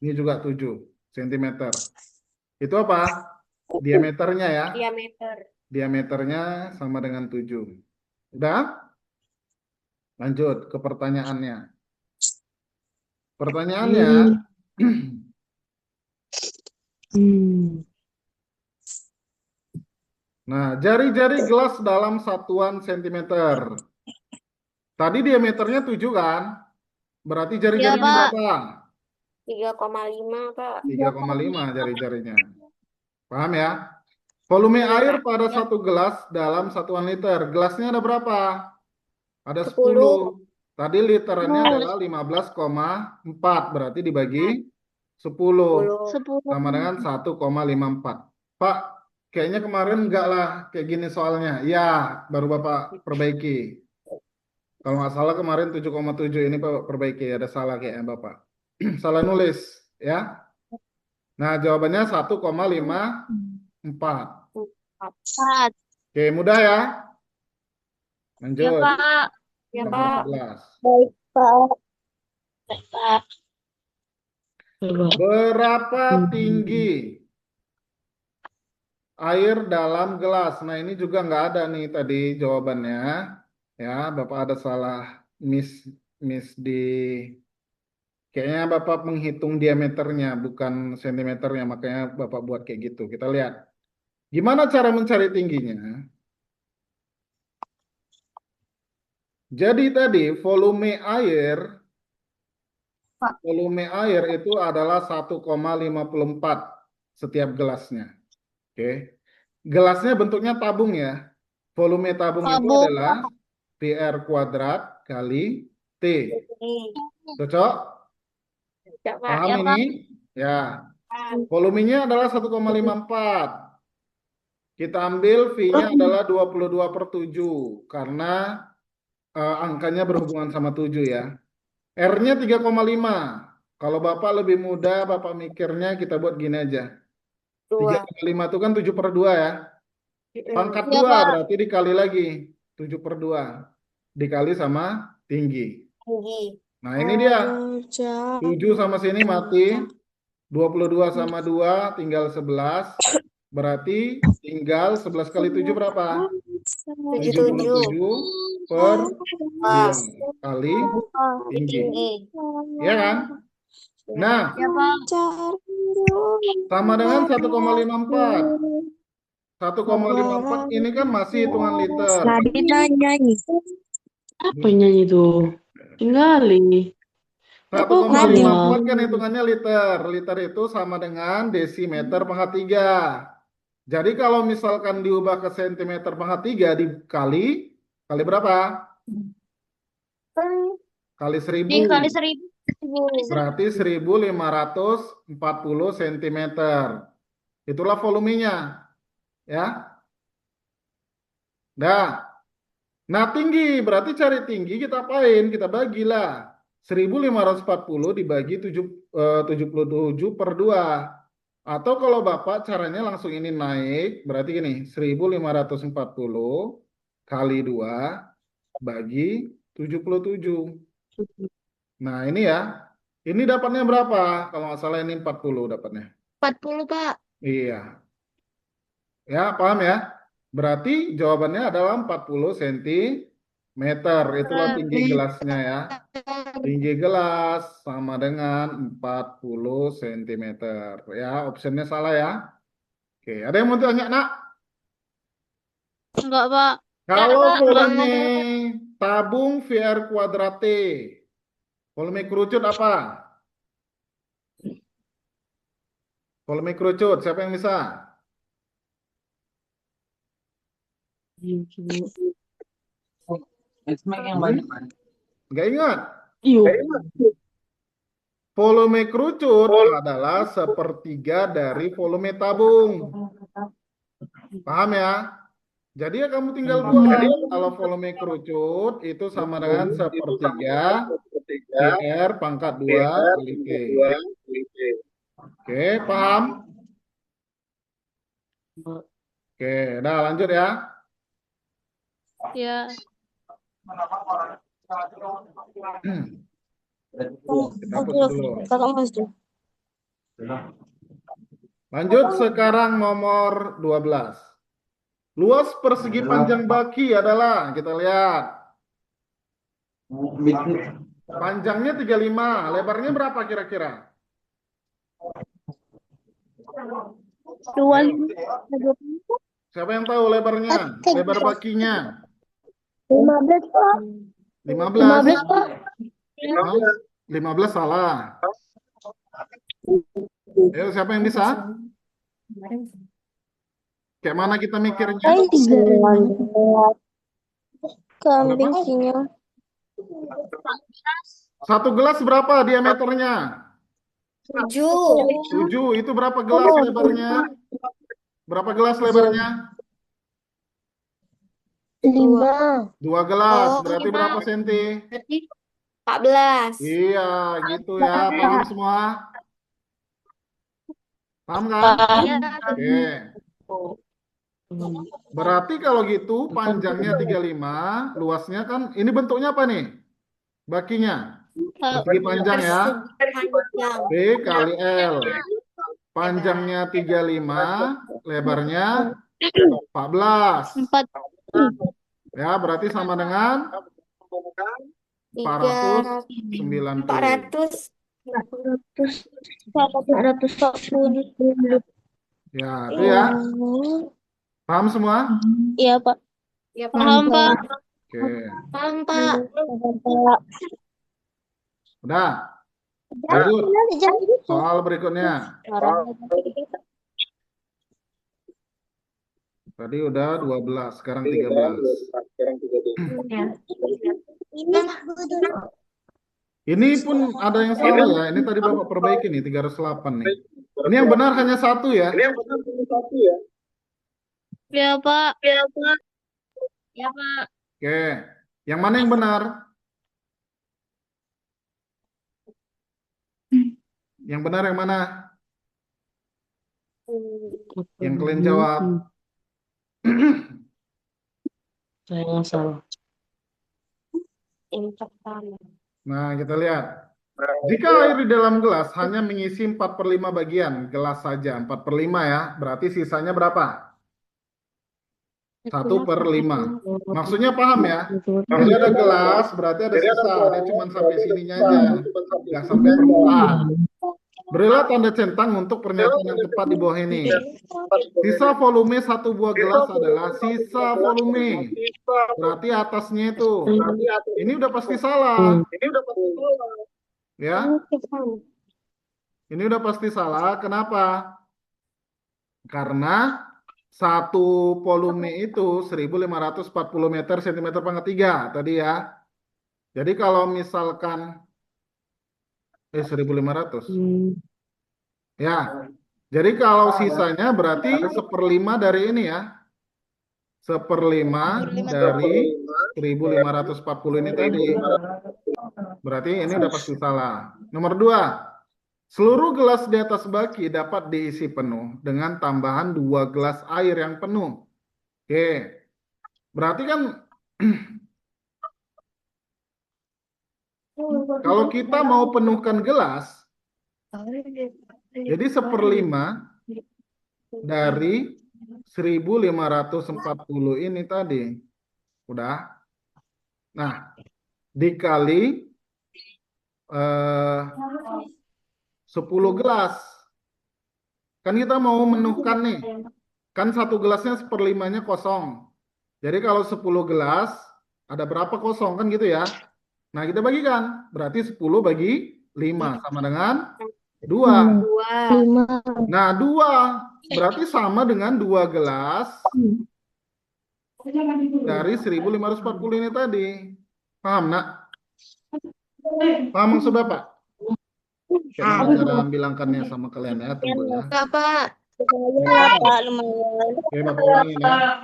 Ini juga 7 cm. Itu apa? Diameternya ya. Diameter. Diameternya sama dengan 7. Udah? Lanjut ke pertanyaannya. Pertanyaannya, nah, jari-jari gelas dalam satuan sentimeter. Tadi diameternya 7 kan? Berarti jari-jarinya Iya, Pak. berapa? 3,5, Pak. 3,5 jari-jarinya. Paham ya? Volume air pada satu gelas dalam satuan liter. Gelasnya ada berapa? Ada 10. 10. Tadi literannya adalah 15,4. Berarti dibagi 10. 10. Sama dengan 1,54. Pak, kayaknya kemarin enggak lah kayak gini soalnya. Ya, baru Bapak perbaiki. Kalau nggak salah kemarin 7,7 ini Bapak perbaiki. Ada salah kayaknya Bapak. Salah nulis. Ya. Nah, jawabannya 1,54. 4. Oke, mudah ya. Ya, Lanjut. Pak. Ya, Nomor Pak. 14. Baik, Pak. Baik, Pak. Coba. Berapa tinggi air dalam gelas? Nah, ini juga nggak ada nih tadi jawabannya. Ya, Bapak ada salah miss di kayaknya Bapak menghitung diameternya bukan sentimeternya, makanya Bapak buat kayak gitu. Kita lihat. Gimana cara mencari tingginya? Jadi tadi volume air itu adalah 1,54 setiap gelasnya. Oke. Gelasnya bentuknya tabung ya. Volume tabung itu Tabung. adalah PR kuadrat kali T. Ini. Cocok? Ya, Pak. Paham Ya, Pak. ini? Ya. Volumenya adalah 1,54. Kita ambil V-nya adalah 22/7 karena angkanya berhubungan sama 7 ya. R-nya 3,5. Kalau Bapak lebih mudah, Bapak mikirnya kita buat gini aja. 2. 3,5 itu kan 7/2 ya. Pangkat Ya, 2 Pak. berarti dikali lagi. 7/2. Dikali sama tinggi. Tinggi. Nah ini dia. 7 sama sini mati. 22 sama 2 tinggal 11. Berarti tinggal 11 kali 7 berapa? 77 per 2 kali tinggi. Tinggi. Ya kan? Nah, Ya, Pak. sama dengan 1,54. 1,54 ini kan masih hitungan liter. nyanyi. Apa yang nyanyi itu? Tinggali. 1,54 kan hitungannya liter. Liter itu sama dengan desimeter pangkat 3. Jadi kalau misalkan diubah ke sentimeter pangkat 3 dikali berapa? Kali 1000. Dikali 1000. Berarti 1540 cm. Itulah volumenya. Ya. Nah, tinggi. Berarti cari tinggi kita apain? Kita bagilah. 1540 dibagi 77/2. Atau kalau Bapak caranya langsung ini naik. Berarti gini. 1540 kali 2 bagi 77. Nah, ini ya. Ini dapatnya berapa? Kalau nggak salah ini 40 dapatnya. 40, Pak. Iya. Ya, paham ya? Berarti jawabannya adalah 40 cm. Itulah tinggi gelasnya ya. Tinggi gelas sama dengan 40 cm. Ya, optionnya salah ya. Oke, ada yang mau tanya, Nak? Enggak, Pak. Kalau Pak. volume tabung VR kuadrat T, volume kerucut apa? Volume kerucut, siapa yang bisa? Benchmark yang banyak. Nggak ingat? Iyo. Volume kerucut adalah sepertiga dari volume tabung. Paham ya? Jadi ya kamu tinggal buat. Kalau volume kerucut itu sama dengan sepertiga PR pangkat 2 kali T. Oke, paham? Oke, udah lanjut ya. Ya. Kita hapus dulu. Lanjut sekarang nomor 12. Luas persegi panjang baki adalah, kita lihat. Panjangnya 35, lebarnya berapa kira-kira? 25. Siapa yang tahu lebarnya? Lebar bakinya? 15, Pak. 15. 15, Pak. Hah? 15 salah. Ayo, siapa yang bisa? Kayak mana kita mikirnya? Kambing Berapa? sinyal. Satu gelas berapa diameternya? 7. 7. Itu berapa gelas lebarnya? Berapa gelas lebarnya? 5. 2 gelas. Oh, Berarti 5. berapa senti? Berarti 14. Iya, gitu ya. Paham semua? Paham kan? Iya. Oke. Berarti kalau gitu panjangnya 35, luasnya kan ini bentuknya apa nih? Bakinya. Persegi panjang ya. Persegi panjang. P kali L. Panjangnya 35, lebarnya 14. 4. Ya, berarti sama dengan 490. 400. 440. Ya, itu ya. Paham semua? Iya, Pak. Ya, Paham, Pak. Oke. Paham, Pak. Udah. Lanjut. Soal berikutnya. Tadi udah 12, sekarang 13. Ini pun ada yang salah ya. Ini tadi Bapak perbaiki nih, 308 nih. Ini yang benar hanya satu ya. Iya, Pak. Ya, Pak. Ya, Pak. Oke. Yang mana yang benar? Yang benar yang mana? Yang kalian jawab. Saya nggak salah. Yang pertama. Nah, kita lihat. Jika air di dalam gelas hanya mengisi 4/5 bagian, gelas saja 4/5 ya, berarti sisanya berapa? 1/5. Maksudnya paham ya? Jadi ada gelas, berarti ada sisa. Dia cuma sampai sininya aja, nggak sampai permukaan. Berilah tanda centang untuk pernyataan yang tepat di bawah ini. Sisa volume satu buah gelas adalah sisa volume. Berarti atasnya itu. Ini udah pasti salah. Ya, ini udah pasti salah. Kenapa? Karena satu volume itu 1540 meter cm pangkat 3 tadi ya. Jadi kalau misalkan 1500. Ya. Jadi kalau sisanya berarti 1/5 dari ini ya. 1/5 dari 1540 ini tadi. Berarti ini udah pasti salah. Nomor 2. Seluruh gelas di atas baki dapat diisi penuh dengan tambahan 2 gelas air yang penuh. Oke. Berarti kan kalau kita mau penuhkan gelas, jadi 1/5 dari 1540 ini tadi. Udah. Nah, dikali 10 gelas. Kan kita mau menuhkan nih. Kan satu gelasnya 1/5-nya kosong. Jadi kalau 10 gelas, ada berapa kosong kan gitu ya. Nah, kita bagikan. Berarti 10 bagi 5 sama dengan 2. 2. Nah, 2 berarti sama dengan 2 gelas dari 1540 ini tadi. Paham, Nak? Paham maksud Bapak? Kita cara bilangkannya sama kalian ya, tunggu ya. Enggak, Pak. Lumayan, Pak. Lumayan. Oke, Bapak ulangin ya.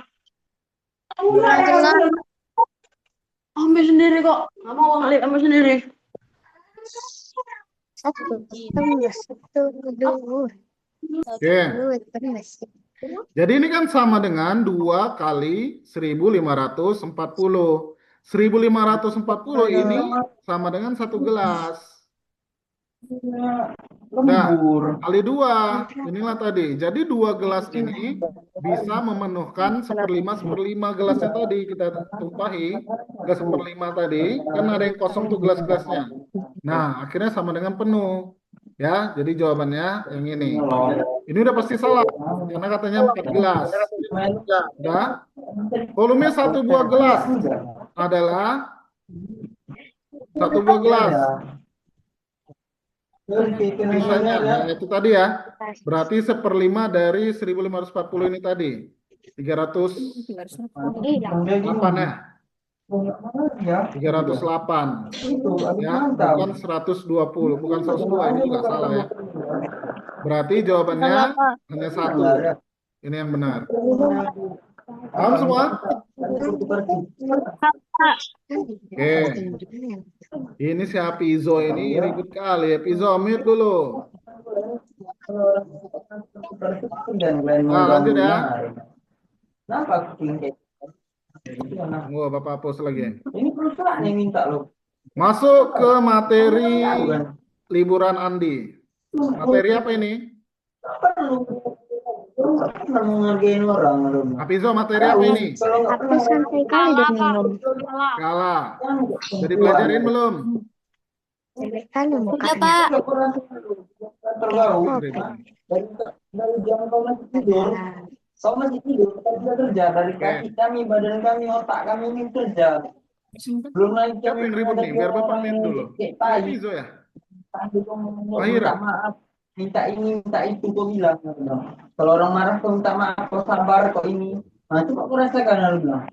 Ambil sendiri kok. Nggak mau ambil sendiri. 1, 1, 2. Oke. Jadi ini kan sama dengan 2 kali 1540. 1540 ini sama dengan 1 gelas. Nah, kali 2. Inilah tadi. Jadi 2 gelas ini bisa memenuhkan 1/5 gelasnya tadi. Kita tumpahi ke 1/5 tadi. Kan ada yang kosong tuh gelas-gelasnya. Nah, akhirnya sama dengan penuh. Ya, jadi jawabannya yang ini. Ini udah pasti salah. Karena katanya 4 gelas. Udah. Volume 1 buah gelas adalah 1 buah gelas. Sisanya, nah itu tadi ya. Berarti 1/5 dari 1540 ini tadi. 308 ya. Ya, 308 itu aku ya, mantap. bukan 120, bukan 102, ini juga salah ya. Berarti jawabannya Salah, Pak. hanya satu. Ini yang benar. Paham semua? Oke. Ini si Hafizo ini ribut kali ya. Hafizo, mute dulu. Nah, lanjut ya. Kenapa aku pilih kayak gitu? Tunggu, Bapak hapus lagi. Ini perusahaan yang minta loh. Masuk ke materi Tahu kan? liburan Andi. Materi apa ini? Perlu. Pernah menghargain orang loh. Hafizo, materi apa ini? Kalau nggak Aku pernah santai kali Salah, dengan Pak. nom. Salah. Kalah. Jadi pelajarin belum? Kan Udah, mukanya. Pak. nggak pernah terbau. Dari jam kau masih tidur. Kau masih tidur, kita sudah kerja. Dari kaki kami, badan kami, otak kami ini kerja. Belum lagi Siapa yang ribut nih? Biar Bapak mute dulu. kayak tai. Hafizo ya? Tadi kau ngomong, Mahira? minta maaf, minta ini, minta itu, kau bilang. Kalau orang marah, kau minta maaf, kau sabar, kau ini. Nah, coba kau rasakan, aku bilang.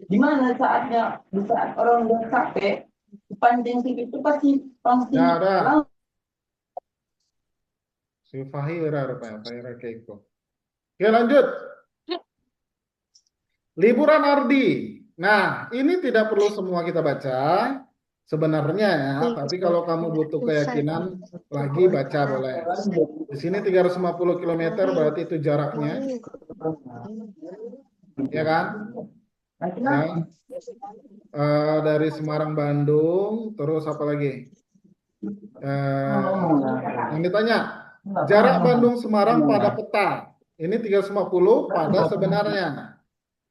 Di mana saatnya, di saat orang udah capek, pancing itu pasti Dah. Si Fahira rupanya, Fahira Keiko. Oke, lanjut. Liburan Ardi. Nah, ini tidak perlu semua kita baca sebenarnya ya, tapi kalau kamu butuh keyakinan lagi baca boleh. Di sini 350 km berarti itu jaraknya, ya kan? Ya. Dari Semarang Bandung, terus apa lagi? Yang ditanya, jarak Bandung Semarang pada peta. Ini 350 pada sebenarnya.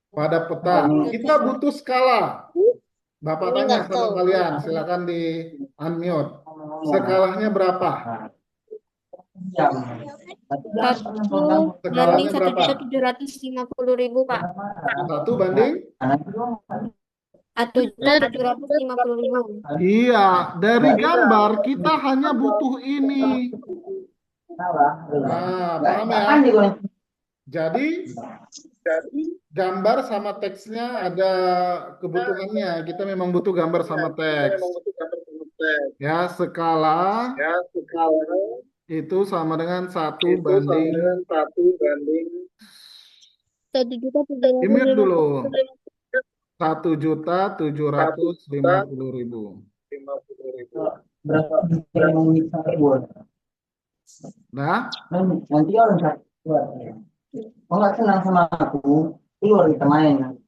Pada peta. Kita butuh skala. Bapak tanya sama kalian, silakan di unmute. Skalanya berapa? Satu banding 1.750.000, Pak. 1 banding? 1.750.000. Iya, dari gambar kita hanya butuh ini. Nah, paham ya? Jadi gambar sama teksnya ada kebutuhannya. Kita memang butuh gambar sama teks. Ya, skala itu sama dengan 1 banding 1.750.000 dulu. 1.750.000. Berapa yang mau minta buat? Nah, Nanti orang buat. Kalau nggak senang sama aku, keluar kita main.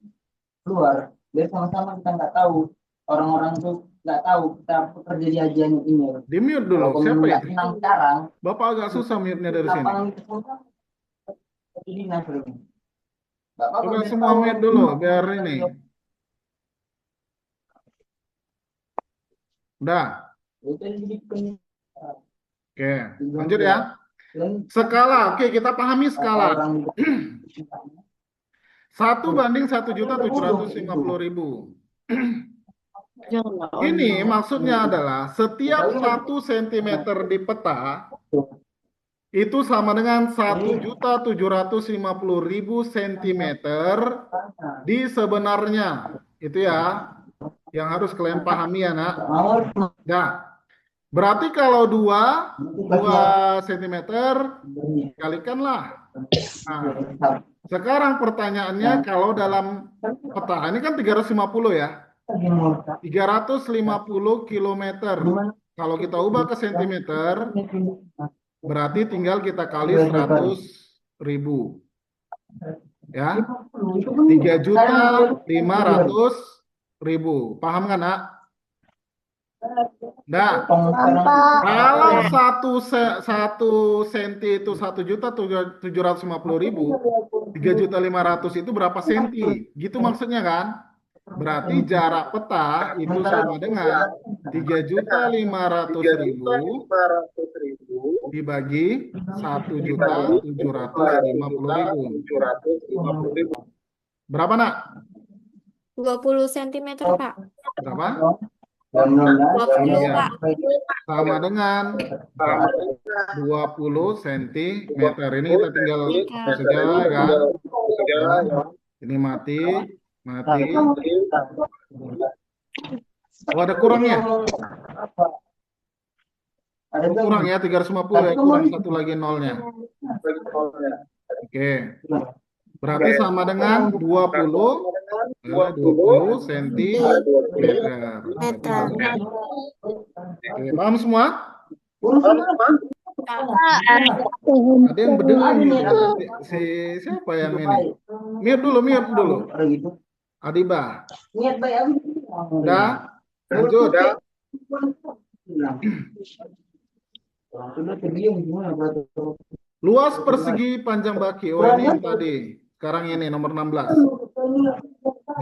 Keluar, biar sama-sama kita nggak tahu. Orang-orang tuh nggak tahu kita bekerja di ajian ini. di mute dulu. Kalau Siapa nggak itu? senang sekarang, Bapak agak susah mute-nya dari sini. lapangan kita semua satu dinas dulu. Nggak apa-apa, Coba biar semua tahu. mute dulu, biar ini. Udah. Itu yang dibikin. Oke, lanjut ya. Skala, oke kita pahami skala. Orang 1 banding 1.750.000. Ini maksudnya adalah setiap 1 cm di peta itu sama dengan 1.750.000 cm di sebenarnya. Itu ya, yang harus kalian pahami ya nak. Nah, berarti kalau 2 cm kalikanlah. Nah, sekarang pertanyaannya kalau dalam peta, ini kan 350 ya. 350 km. Kalau kita ubah ke sentimeter, berarti tinggal kita kali 100.000. Ya, 3.500.000. Paham kan, nak? Nah, kalau 1 senti itu 1.750.000, 3.500.000 itu berapa senti? Gitu maksudnya kan? Berarti jarak peta itu sama dengan 3.500.000 dibagi 1.750.000. Berapa nak? 20 cm, Pak. Berapa? 20, Iya. Pak. Sama dengan 20 cm. Ini kita tinggal saja kan. Ini mati Mati. Oh, ada kurangnya. Ada Oh, kurang ya 350 ya, kurang satu lagi nolnya. Oke. Berarti sama dengan 20 cm. Meter. Oke, paham semua? Ada yang berdenging gitu. Siapa yang ini? Mute dulu. Ada gitu. Adiba. Niat baik aku. Udah? Lanjut. Sudah terdiam gimana berarti? Luas persegi panjang baki. Oh, ini yang tadi. Sekarang ini nomor 16.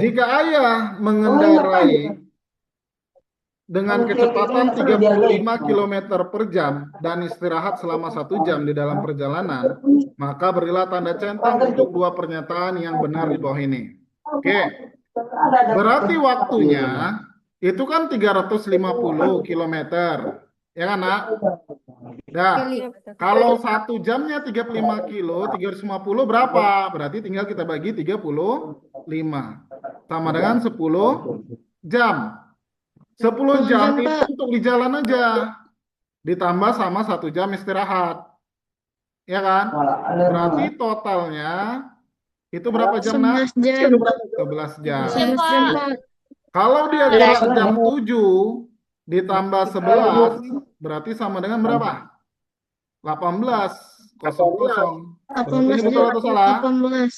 Jika ayah mengendarai dengan kecepatan 35 km per jam dan istirahat selama 1 jam di dalam perjalanan, maka berilah tanda centang untuk dua pernyataan yang benar di bawah ini. Oke, berarti waktunya itu kan 350 km. Ya kan, Nak? Nah, kalau 1 jamnya 35 kilo, 350 berapa? Berarti tinggal kita bagi 35. Sama dengan 10 jam. 10 jam itu untuk di jalan aja. Ditambah sama 1 jam istirahat. Ya kan? Berarti totalnya itu berapa jam, Nak? 11 jam. Kalau dia jarak jam 7 ditambah 11 berarti sama dengan berapa? 18. Berarti ini betul atau salah? 18.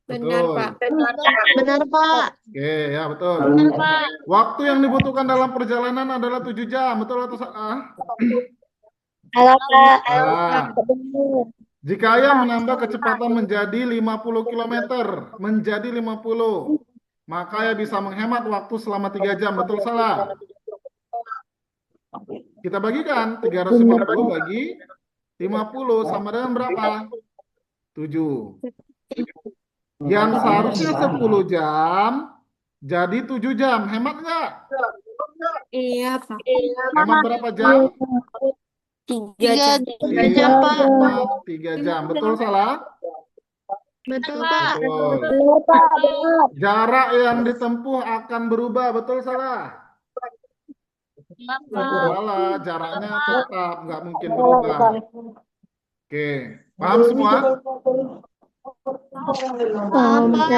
Betul. Benar, Pak. Oke, ya betul. Waktu yang dibutuhkan dalam perjalanan adalah 7 jam. Betul atau salah? Halo, Pak. Salah. Jika ayah menambah kecepatan menjadi 50 km, menjadi 50, maka ayah bisa menghemat waktu selama 3 jam. Betul salah? Kita bagikan 350 bagi 50 sama dengan berapa? 7. Yang seharusnya 10 jam jadi 7 jam. Hemat nggak? Iya, Pak. Hemat berapa jam? 3 Iya, jam, Pak. hemat 3 jam. Betul salah? Betul, Pak. Betul. Jarak yang ditempuh akan berubah. Betul salah? Salah. Jaraknya tetap nggak mungkin berubah. Oke, paham semua? Paham, Pak.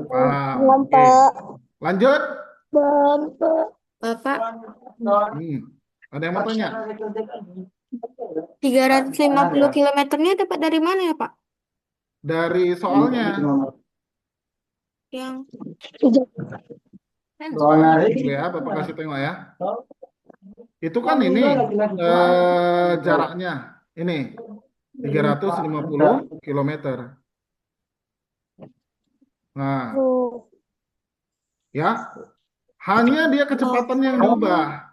Paham. Oke. Lanjut. Bapak, Ada yang mau tanya? 350 kilometernya dapat dari mana ya, Pak? Dari soalnya. Yang Ya, Bapak kasih tengok ya. Itu kan ini jaraknya. Ini 350 km. Nah, ya, hanya dia kecepatan yang diubah.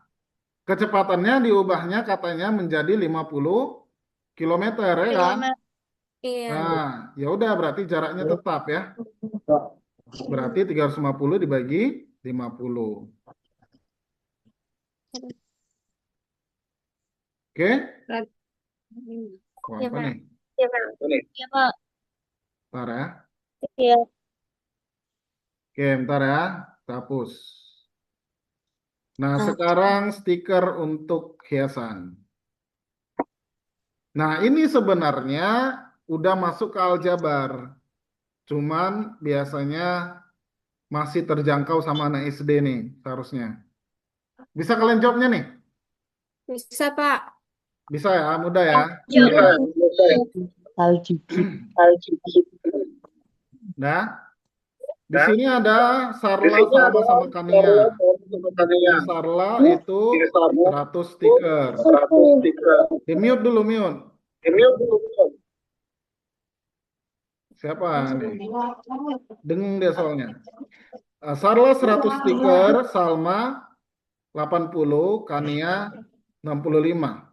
Kecepatannya diubahnya katanya menjadi 50 km, ya kan? Iya. Nah, ya udah berarti jaraknya tetap ya. Berarti 350 dibagi 50. Oke? Oh, apa nih? Iya, Pak. Bentar ya. Iya. Oke, bentar ya. Kita hapus. Nah, sekarang stiker untuk hiasan. Nah, ini sebenarnya udah masuk ke aljabar. Cuman biasanya masih terjangkau sama anak SD nih, seharusnya. Bisa kalian jawabnya nih? Bisa, Pak. Bisa ya, mudah ya. Nah, di sini ada Sarla, Salma, sama Kania. Sarla itu 100 stiker. Di mute dulu, mute. Siapa nih? Dengung dia soalnya. Sarla 100 stiker, Salma 80, Kania 65.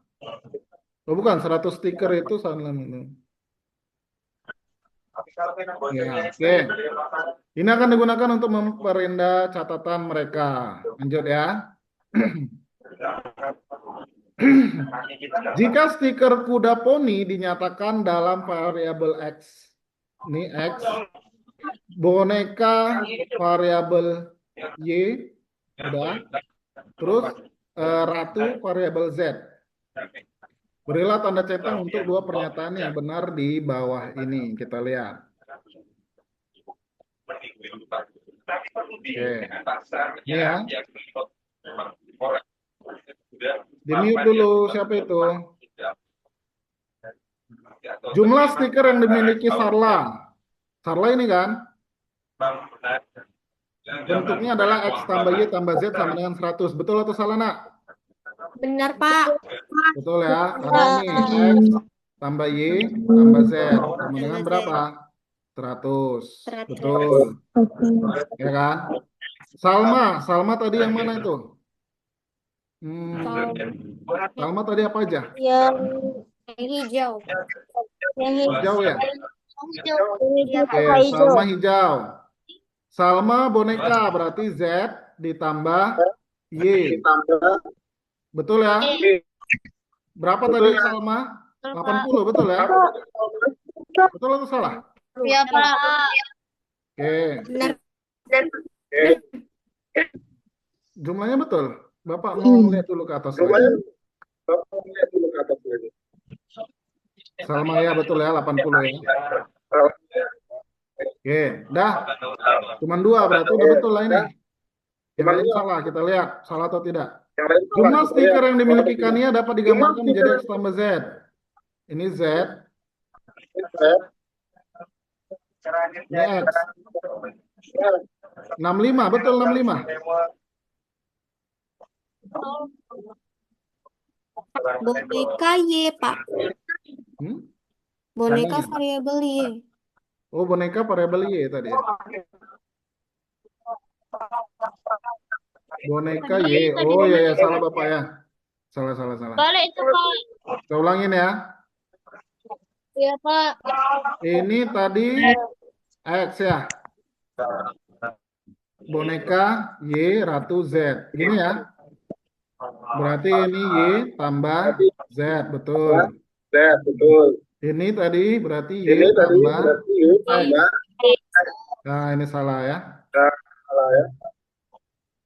Oh bukan, 100 stiker itu Salma ini. Ya, oke. Ini akan digunakan untuk memperindah catatan mereka. Lanjut ya. Jika stiker kuda poni dinyatakan dalam variabel X, ini X, boneka variabel Y, udah. Terus ratu variabel Z. Berilah tanda centang untuk dua pernyataan yang benar di bawah ini. Kita lihat. Oke. Ini ya. Di-mute dulu. Siapa itu? Jumlah stiker yang dimiliki Sarla. Sarla ini kan? Bentuknya adalah X tambah Y tambah Z sama dengan 100. Betul atau salah, nak? Benar, Pak. Betul ya. Karena ini X tambah Y tambah Z sama dengan berapa? 100. 100. Betul. Ya kan? Salma tadi yang mana itu? Salma tadi apa aja? Yang Hijau. Hijau ya? hijau Oke, Salma hijau. Salma boneka berarti Z ditambah Y. Betul ya? Berapa tadi Salma? 80, betul ya? Betul atau salah? Ya, Pak. Oke, Benar. jumlahnya betul. Bapak mau lihat dulu ke atas lagi. Salma ya, betul ya, 80 ya. Oke, dah. Cuman 2, berarti udah betul lah ini. Yang lain salah, kita lihat salah atau tidak. Jumlah stiker yang dimiliki Kania dapat digambarkan menjadi X tambah Z. Ini Z. Ini X. 65, betul 65. Boneka Y, Pak. Boneka Kania. variabel Y. Oh, boneka variabel Y tadi ya. Boneka Y. Oh ya, ya, salah Bapak ya. Salah. Balik itu, Pak. Saya ulangin ya. Ya, Pak. Ini tadi X ya. Boneka Y ratu Z. Gini ya. Berarti ini Y tambah Z. Betul. Ini tadi berarti Y tambah X. Nah, ini salah ya.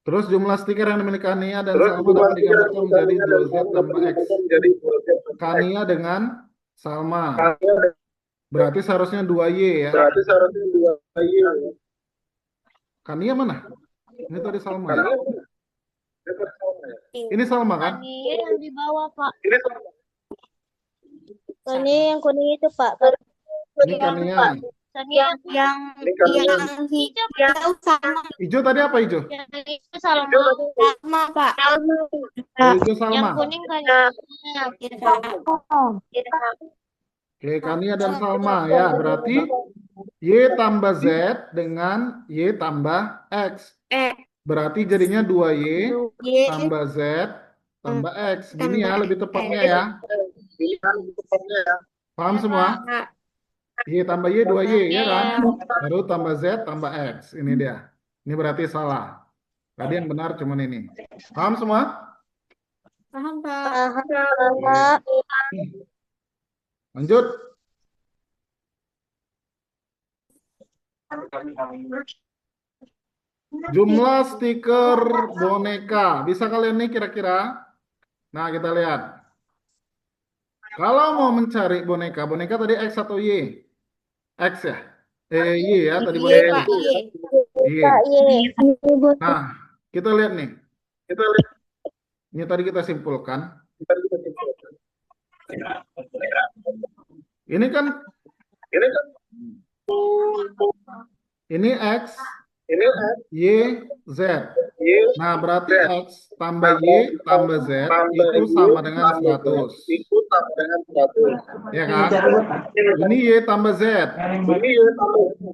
Terus jumlah stiker yang dimiliki Kania dan Salma dapat digambarkan menjadi 2Z tambah X. Kania dengan Salma. Berarti seharusnya 2Y ya. Kania mana? Ini tadi Salma ya. Ini Salma kan? Ini yang di bawah, Pak. Ini yang kuning itu, Pak. Ini Kania. Yang hijau sama. Hijau tadi apa hijau? Yang itu Salma. Sama, Pak. Oh, hijau Yang Salma. kuning kan. Oke, Kania dan Salma ya. Berarti Y tambah Z dengan Y tambah X. Berarti jadinya 2Y Y tambah Z tambah X. Gini ya, lebih tepatnya ya. Paham semua? Y tambah Y 2Y ya kan? Baru tambah Z tambah X. Ini dia. Ini berarti salah. Tadi yang benar cuman ini. Paham semua? Paham, Pak. Lanjut. Jumlah stiker boneka. Bisa kalian nih kira-kira? Nah, kita lihat. Kalau mau mencari boneka tadi X atau Y? X ya? Y ya, tadi Y, boneka. Pak. Y. Y. Nah, kita lihat nih. Ini tadi kita simpulkan. Ini kan ini X, Y, Z. Nah, berarti X tambah Y tambah Z itu sama dengan 100. Ya kan? Ini Y tambah Z.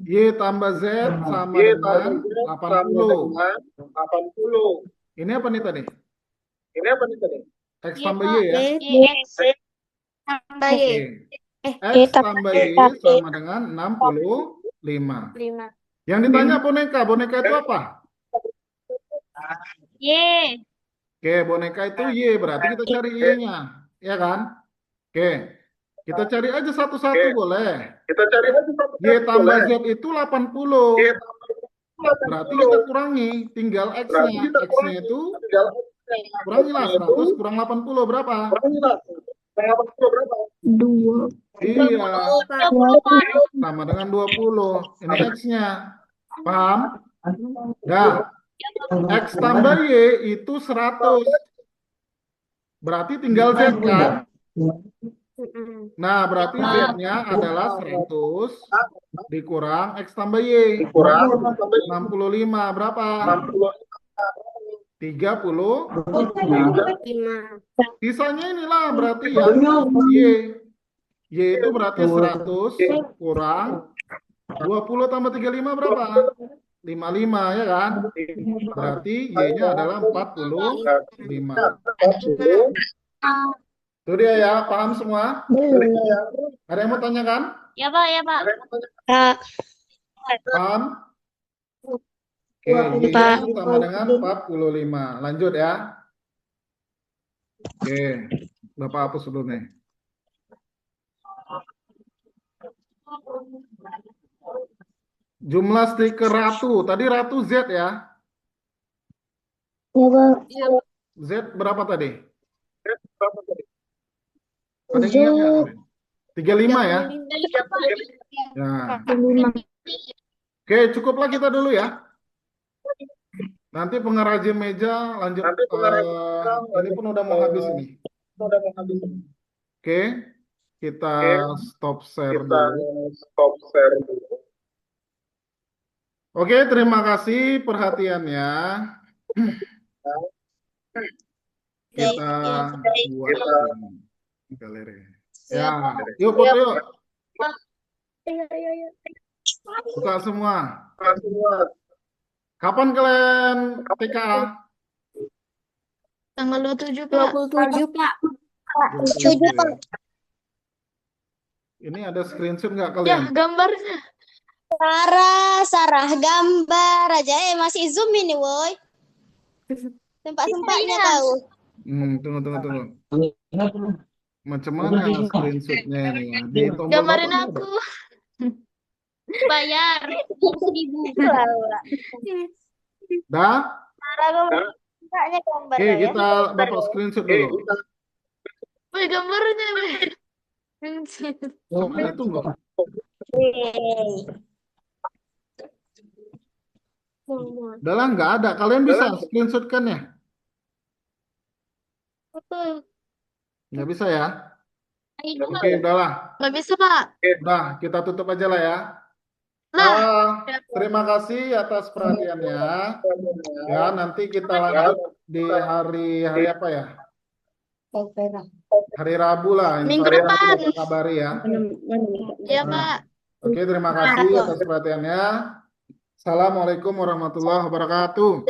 Y tambah Z sama dengan 80. Ini apa nih tadi? X tambah Y ya? Tambah Y. X tambah Y sama dengan 65. 5. Yang ditanya boneka itu apa? Y. Oke, boneka itu Y, berarti kita cari Y-nya. Ya kan? Oke. Kita cari aja satu-satu boleh. Kita cari aja satu Y tambah Z itu 80. Berarti kita kurangi, tinggal X-nya. X-nya itu kurangilah 100 kurang 80 berapa? Dua. Iya, sama dengan 20. Ini X-nya. Paham? Dah. X tambah Y itu 100. Berarti tinggal Z kan? Nah, berarti Z-nya adalah 100 dikurang X tambah Y. 65 berapa? 30. Sisanya inilah berarti ya Y. Y itu berarti 100 kurang 20 tambah 35 berapa? 55 ya kan? Berarti Y-nya adalah 45. Itu dia ya, paham semua? Ada yang mau tanyakan? Ya, Pak, ya, Pak. Paham? Oke, Y-nya itu sama dengan 45. Lanjut ya. Oke, Bapak hapus dulu nih. Jumlah stiker Ratu. Tadi Ratu Z ya. Ya, Pak. Z berapa tadi? Ada yang ingat nggak? 35 ya? Ya. 5. Oke, cukuplah kita dulu ya. Nanti pengrajin meja lanjut. Ini pun udah mau habis ini. Oke, kita stop share dulu. Oke, terima kasih perhatiannya. Kita buat ini galeri. Ya, yuk foto yuk. Buka semua. Kapan kalian TKA? Tanggal 27, Pak. 27, Pak. 27 ya. Ini ada screenshot nggak Ya, kalian? gambarnya. Sarah, gambar aja. Masih zoom ini, woi. Sempat-sempatnya tahu. Tunggu. Macam mana screenshotnya ini ya? Di tombol Gambarin apa aku. ada? Bayar 1.000. Dah? Sempatnya gambar Oke, ya. kita Bapak screenshot dulu. Woi, gambarnya, woi. Mana tunggu. Udah lah, nggak ada. Kalian bisa screenshot kan ya? Nggak bisa ya? Oke, udahlah. Nggak bisa, Pak. Udah, kita tutup aja lah ya. Lah. Terima kasih atas perhatiannya. Ya, nanti kita lanjut di hari apa ya? Hari Rabu lah. Minggu Insya Allah depan. kita kabari ya. Ya, Pak. Oke, terima kasih atas perhatiannya. Assalamualaikum warahmatullahi wabarakatuh.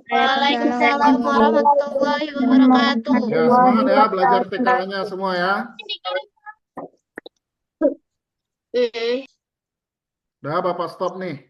Waalaikumsalam warahmatullahi wabarakatuh. Ya, semangat ya belajar TKA-nya semua ya. Udah, Bapak stop nih.